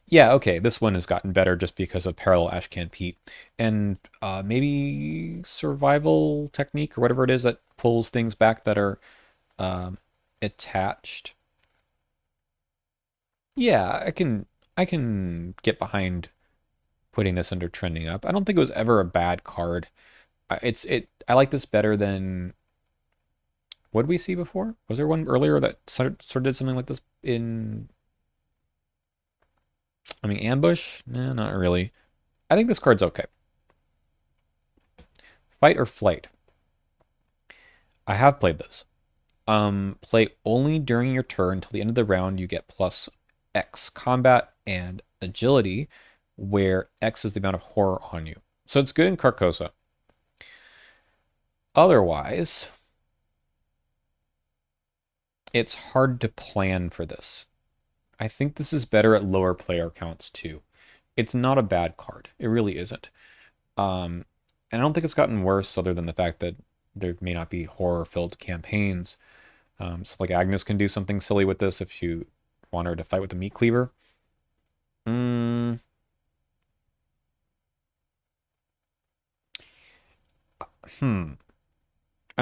Yeah, okay, this one has gotten better just because of Parallel Ashcan Pete. And maybe survival technique or whatever it is that pulls things back that are attached. Yeah, I can get behind putting this under trending up. I don't think it was ever a bad card. I like this better than what did we see before? Was there one earlier that sort of did something like this in I mean Ambush? No, not really. I think this card's okay. Fight or Flight. I have played this. Play only during your turn until the end of the round. You get plus X combat and agility, where X is the amount of horror on you. So it's good in Carcosa. Otherwise, it's hard to plan for this. I think this is better at lower player counts too. It's not a bad card. It really isn't. Um, and I don't think it's gotten worse other than the fact that there may not be horror-filled campaigns. So like Agnes can do something silly with this if you want her to fight with a meat cleaver. Mm, hmm.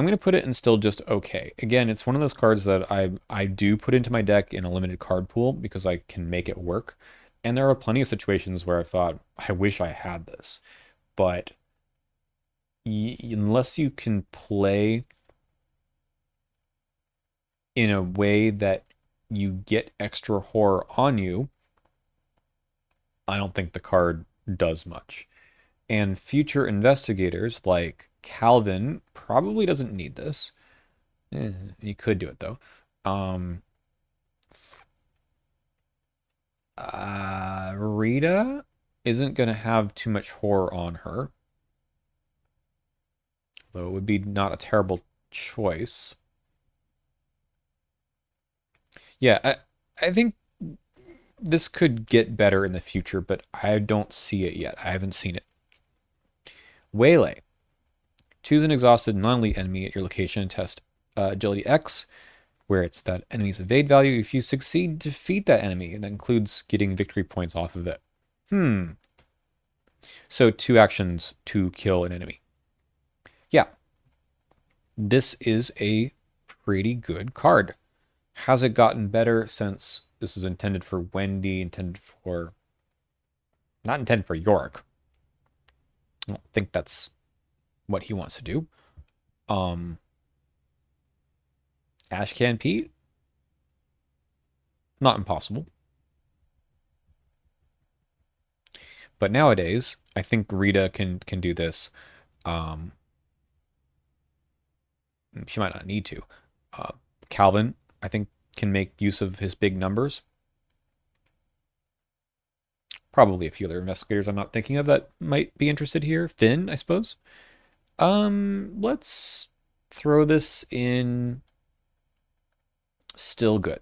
I'm going to put it in still just okay. Again, it's one of those cards that I do put into my deck in a limited card pool because I can make it work. And there are plenty of situations where I thought, I wish I had this. But unless you can play in a way that you get extra horror on you, I don't think the card does much. And future investigators like Calvin probably doesn't need this. You could do it though. Um, Rita isn't going to have too much horror on her, though it would be not a terrible choice. Yeah, I think this could get better in the future, but I don't see it yet. I haven't seen it. Waylay. Choose an exhausted non-elite enemy at your location and test agility X, where it's that enemy's evade value. If you succeed, defeat that enemy, and that includes getting victory points off of it. So 2 actions to kill an enemy. Yeah, this is a pretty good card. Has it gotten better since this is intended for Wendy, not intended for Yorick? I don't think that's what he wants to do. Ashcan Pete? Not impossible. But nowadays, I think Rita can do this. She might not need to. Calvin, I think, can make use of his big numbers. Probably a few other investigators I'm not thinking of that might be interested here. Finn, I suppose. Let's throw this in still good.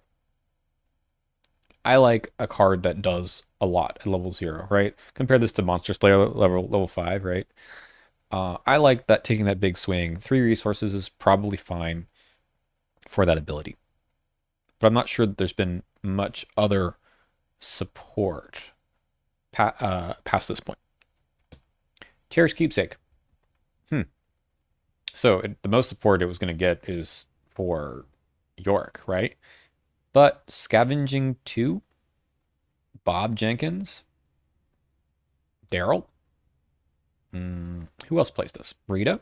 I like a card that does a lot at level 0, right? Compare this to Monster Slayer level 5, right? I like that taking that big swing. 3 resources is probably fine for that ability. But I'm not sure that there's been much other support past this point. Chair's Keepsake. So the most support it was going to get is for York, right? But Scavenging 2, Bob Jenkins, Daryl. Who else plays this? Rita?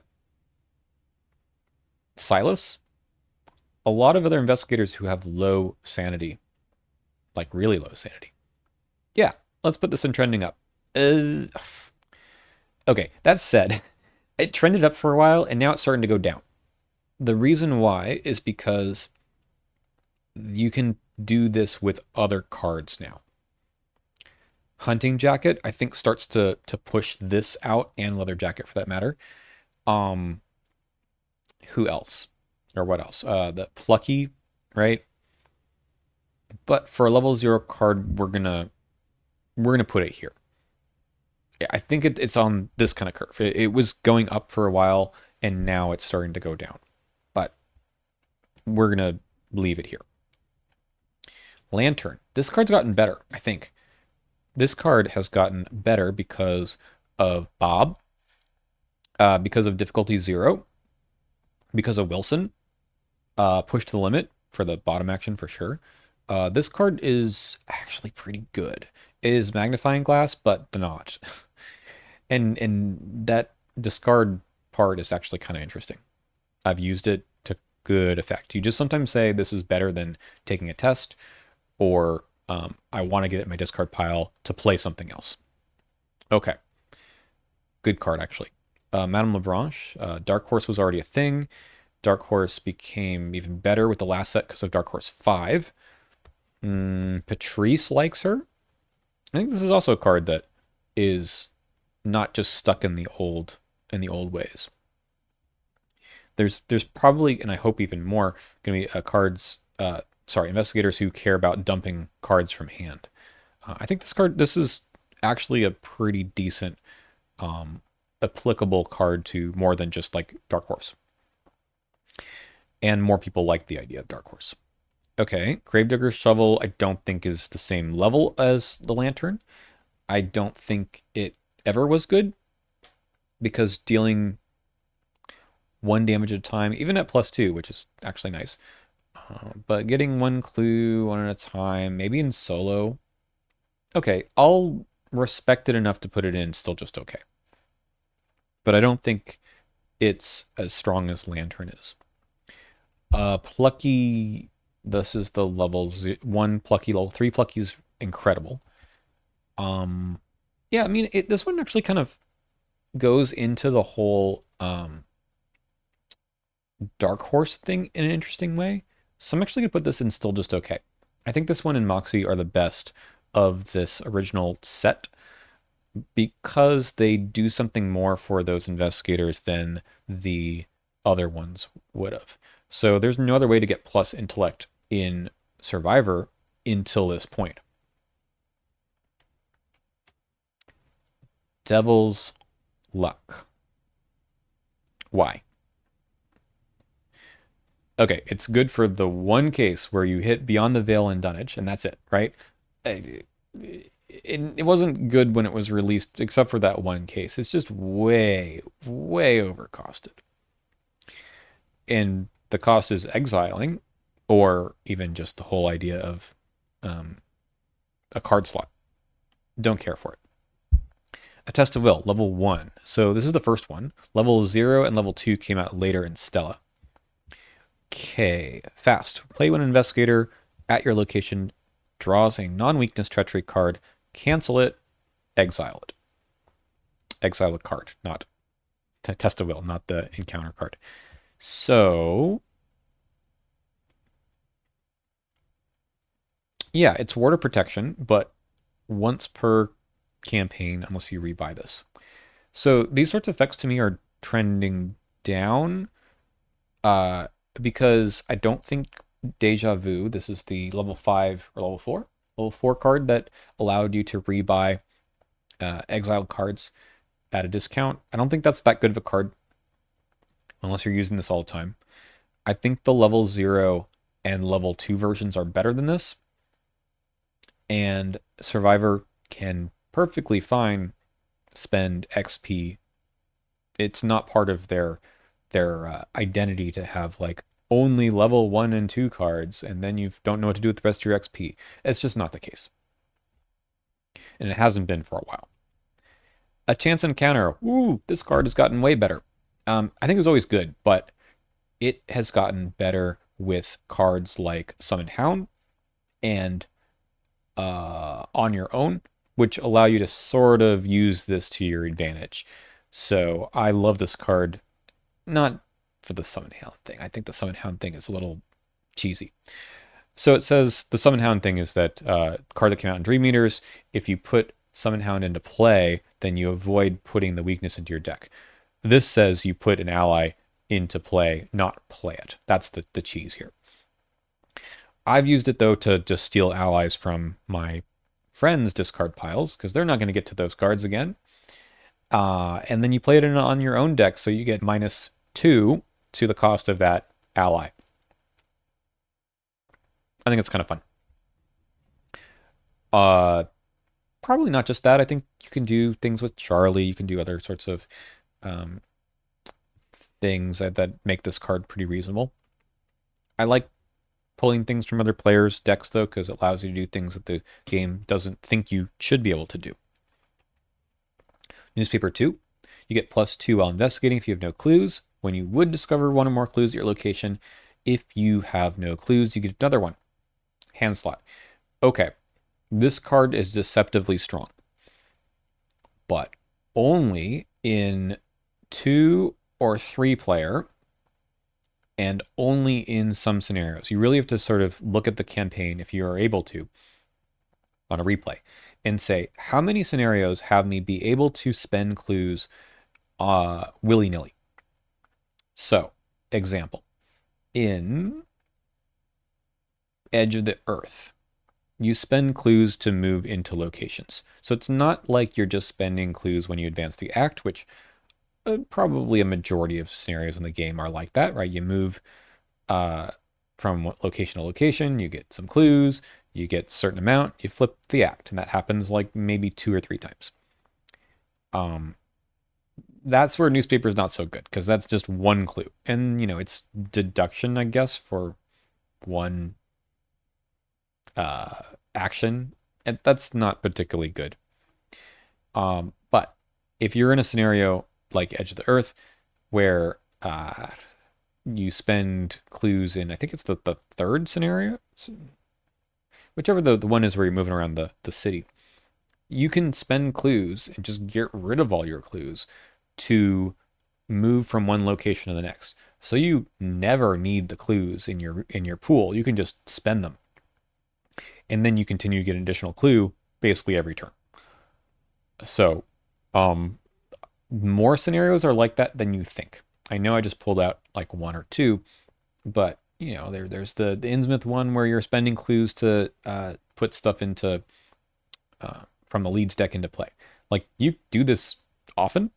Silas? A lot of other investigators who have low sanity, like really low sanity. Yeah, let's put this in trending up. Okay, that said, it trended up for a while and now it's starting to go down. The reason why is because you can do this with other cards now. Hunting Jacket, I think, starts to push this out, and Leather Jacket for that matter. Who else? Or what else? The Plucky, right? But for a level 0 card, we're gonna put it here. I think it's on this kind of curve. It was going up for a while, and now it's starting to go down. But we're gonna leave it here. Lantern. This card's gotten better, I think. This card has gotten better because of Bob, because of difficulty 0, because of Wilson, push to the limit for the bottom action for sure. This card is actually pretty good. It is magnifying glass, but not. and that discard part is actually kind of interesting. I've used it to good effect. You just sometimes say this is better than taking a test, or I want to get it in my discard pile to play something else. Okay. Good card, actually. Madame Labranche. Dark Horse was already a thing. Dark Horse became even better with the last set because of Dark Horse 5. Patrice likes her. I think this is also a card that is not just stuck in the old ways. There's probably, and I hope even more, going to be investigators who care about dumping cards from hand. I think this is actually a pretty decent, applicable card to more than just like Dark Horse. And more people like the idea of Dark Horse. Okay, Gravedigger's Shovel I don't think is the same level as the Lantern. I don't think it ever was good because dealing one damage at a time, even at +2, which is actually nice. But getting one clue one at a time, maybe in solo. Okay, I'll respect it enough to put it in, still just okay. But I don't think it's as strong as Lantern is. Plucky, this is the level 1 Plucky, level 3 Plucky's incredible. Yeah, I mean, this one actually kind of goes into the whole Dark Horse thing in an interesting way. So I'm actually going to put this in still just okay. I think this one and Moxie are the best of this original set because they do something more for those investigators than the other ones would have. So there's no other way to get plus intellect in Survivor until this point. Devil's Luck. Why? Okay, it's good for the one case where you hit beyond the veil and dunnage, and that's it, right? It wasn't good when it was released, except for that one case. It's just way, way overcosted. And the cost is exiling, or even just the whole idea of a card slot. Don't care for it. A Test of Will, level 1. So this is the first one. Level 0 and level 2 came out later in Stella. Okay, fast. Play when an investigator at your location draws a non-weakness treachery card, cancel it, exile it. Exile a card, not Test of Will, not the encounter card. So, yeah, it's water protection, but once per campaign, unless you rebuy this. So these sorts of effects to me are trending down because I don't think Deja Vu, this is the level 5 or level 4 card that allowed you to rebuy exiled cards at a discount. I don't think that's that good of a card unless you're using this all the time. I think the level 0 and level 2 versions are better than this. And Survivor can perfectly fine spend XP. It's not part of their identity to have like only level 1 and 2 cards, and then you don't know what to do with the rest of your XP. It's just not the case. And it hasn't been for a while. A Chance Encounter. Woo, this card has gotten way better. I think it was always good, but it has gotten better with cards like Summon Hound and On Your Own, which allow you to sort of use this to your advantage. So I love this card, not for the Summon Hound thing. I think the Summon Hound thing is a little cheesy. So it says the Summon Hound thing is that card that came out in Dream Eaters, if you put Summon Hound into play, then you avoid putting the weakness into your deck. This says you put an ally into play, not play it. That's the cheese here. I've used it, though, to just steal allies from my friends' discard piles, because they're not going to get to those cards again. And then you play it on your own deck, so you get -2 to the cost of that ally. I think it's kind of fun. Probably not just that. I think you can do things with Charlie. You can do other sorts of things that make this card pretty reasonable. I like pulling things from other players' decks, though, because it allows you to do things that the game doesn't think you should be able to do. Newspaper 2. You get +2 while investigating if you have no clues. When you would discover one or more clues at your location, if you have no clues, you get another one. Hand slot. Okay, this card is deceptively strong, but only in 2 or 3 player and only in some scenarios. You really have to sort of look at the campaign, if you are able to, on a replay, and say, how many scenarios have me be able to spend clues willy-nilly? So, example, in Edge of the Earth, you spend clues to move into locations. So it's not like you're just spending clues when you advance the act, which probably a majority of scenarios in the game are like that, right? You move from location to location, you get some clues, you get a certain amount, you flip the act, and that happens like maybe 2 or 3 times. that's where newspaper is not so good because that's just one clue. And, it's deduction, I guess, for one uh, action. And that's not particularly good. But if you're in a scenario like Edge of the Earth where you spend clues in, I think it's the third scenario, whichever the one is where you're moving around the city, you can spend clues and just get rid of all your clues to move from one location to the next. So you never need the clues in your pool. You can just spend them. And then you continue to get an additional clue basically every turn. So um more scenarios are like that than you think. I know I just pulled out like one or two, but there's the Innsmouth one where you're spending clues to put stuff into from the leads deck into play. Like you do this often,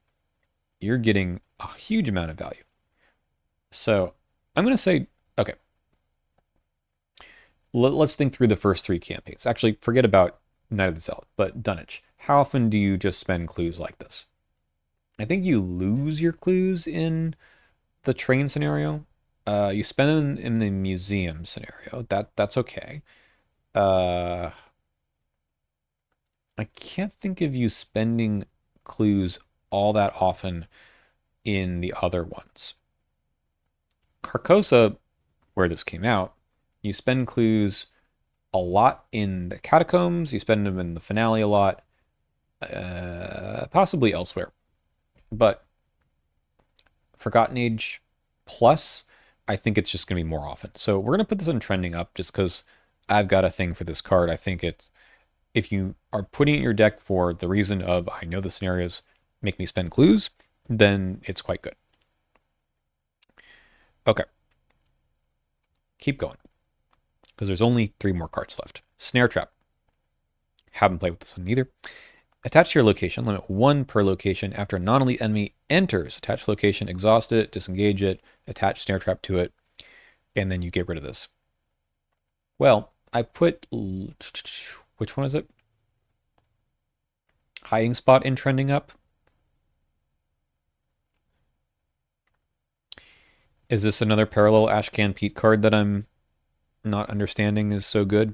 you're getting a huge amount of value. So I'm gonna say, okay, let's think through the first three campaigns. Actually, forget about Night of the Zealot, but Dunwich. How often do you just spend clues like this? I think you lose your clues in the train scenario. You spend them in the museum scenario. That's okay. Uh, I can't think of you spending clues all that often in the other ones. Carcosa, where this came out, you spend clues a lot in the catacombs. You spend them in the finale a lot, possibly elsewhere. But Forgotten Age Plus, I think it's just going to be more often. So we're going to put this on trending up just because I've got a thing for this card. I think it's if you are putting it in your deck for the reason of I know the scenarios make me spend clues, then it's quite good. Okay, keep going because there's only three more cards left. Snare Trap. Haven't played with this one either. Attach to your location, limit one per location. After a non-elite enemy enters, attach location, exhaust it, disengage it, attach snare trap to it, and then you get rid of this. Well, I put, which one is it? Hiding Spot in trending up. Is this another parallel Ashcan Pete card that I'm not understanding is so good?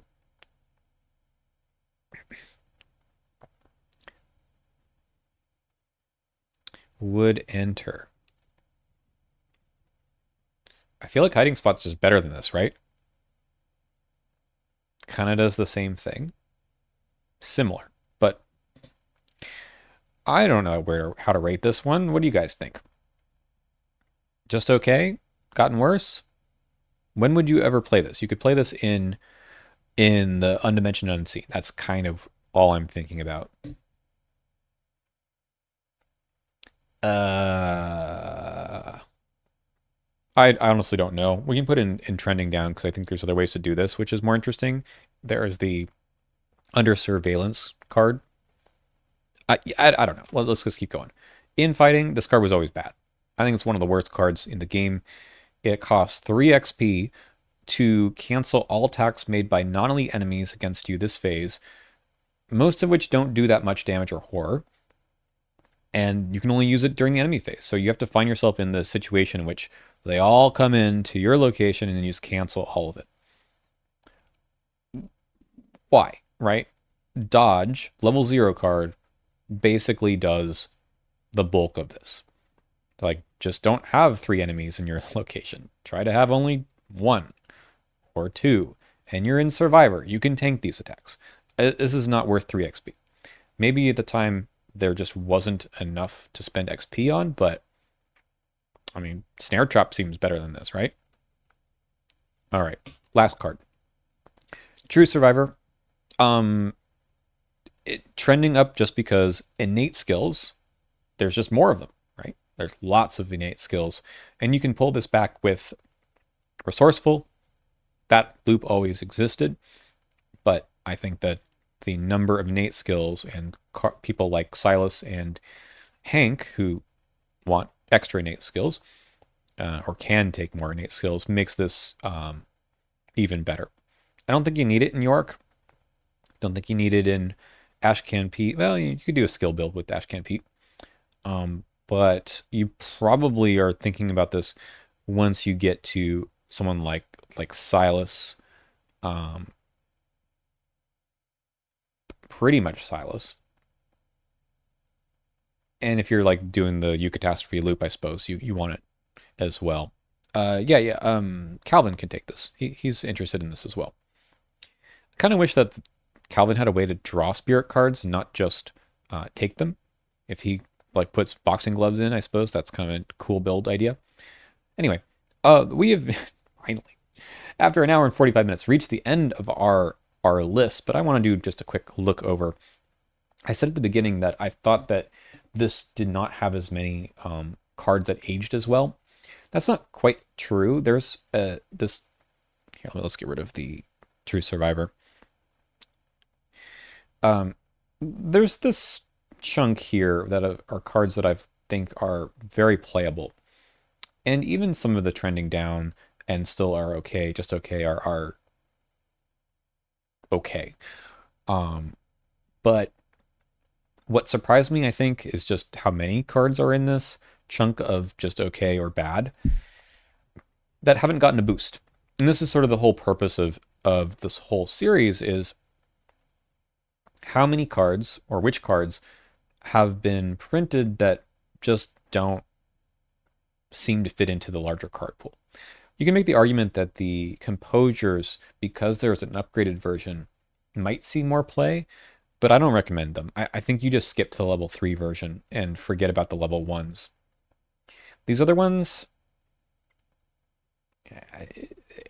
Would enter. I feel like Hiding Spot's just better than this, right? Kind of does the same thing. Similar, but I don't know how to rate this one. What do you guys think? Just okay? Gotten worse? When would you ever play this? You could play this in the Undimensioned Unseen. That's kind of all I'm thinking about. I honestly don't know. We can put in trending down because I think there's other ways to do this, which is more interesting. There is the Under Surveillance card. I don't know. Let's just keep going. In fighting, this card was always bad. I think it's one of the worst cards in the game. It costs 3 XP to cancel all attacks made by non-elite enemies against you this phase, most of which don't do that much damage or horror. And you can only use it during the enemy phase. So you have to find yourself in the situation in which they all come in to your location and then you just cancel all of it. Why? Right? Dodge, level 0 card, basically does the bulk of this. Like, just don't have 3 enemies in your location. Try to have only 1 or 2. And you're in Survivor. You can tank these attacks. This is not worth 3 XP. Maybe at the time there just wasn't enough to spend XP on, but I mean, Snare Trap seems better than this, right? All right, last card. True Survivor. Trending up just because innate skills, there's just more of them, right? There's lots of innate skills. And you can pull this back with Resourceful. That loop always existed, but I think that the number of innate skills and people like Silas and Hank who want extra innate skills or can take more innate skills makes this even better. I don't think you need it in York. Don't think you need it in Ashcan Pete. Well, you could do a skill build with Ashcan Pete. but you probably are thinking about this once you get to someone like Silas, um, pretty much Silas. And if you're like doing the Eucatastrophe loop, I suppose you want it as well. Yeah. Calvin can take this. He's interested in this as well. I kind of wish that Calvin had a way to draw spirit cards and not just take them. If he like puts boxing gloves in, I suppose that's kind of a cool build idea. Anyway, we have finally, after an hour and 45 minutes, reached the end of our list. But I want to do just a quick look over. I said at the beginning that I thought that this did not have as many cards that aged as well. That's not quite true. There's this. Here, let's get rid of the True Survivor. Um, there's this chunk here that are cards that I think are very playable, and even some of the trending down and still are okay, just okay, are okay. Um, but what surprised me, I think, is just how many cards are in this chunk of just okay or bad that haven't gotten a boost. And this is sort of the whole purpose of this whole series is how many cards or which cards have been printed that just don't seem to fit into the larger card pool. You can make the argument that the composures, because there's an upgraded version, might see more play, but I don't recommend them. I think you just skip to the level 3 version and forget about the level 1s. These other ones,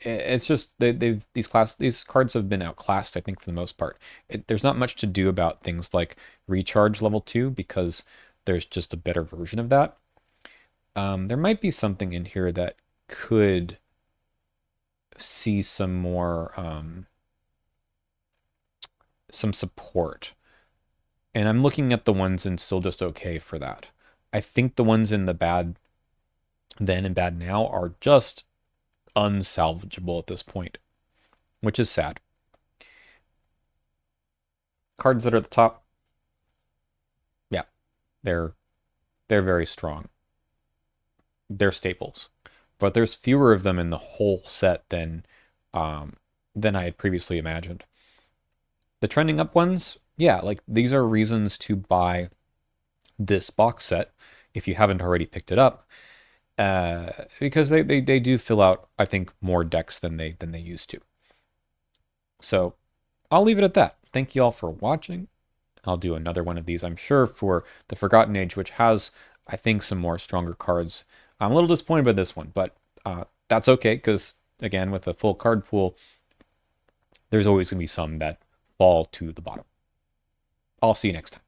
it's just these cards have been outclassed, I think, for the most part. There's not much to do about things like recharge level 2 because there's just a better version of that. There might be something in here that could see some more some support. And I'm looking at the ones in still just okay for that. I think the ones in the bad then and bad now are just unsalvageable at this point, which is sad. Cards that are at the top, yeah, they're they're very strong. They're staples, but there's fewer of them in the whole set than I had previously imagined. The trending up ones, yeah, like these are reasons to buy this box set if you haven't already picked it up, because they do fill out, I think, more decks than they used to. So I'll leave it at that. Thank you all for watching. I'll do another one of these, I'm sure, for the Forgotten Age, which has, I think, some more stronger cards. I'm a little disappointed by this one, but that's okay, because, again, with a full card pool, there's always going to be some that fall to the bottom. I'll see you next time.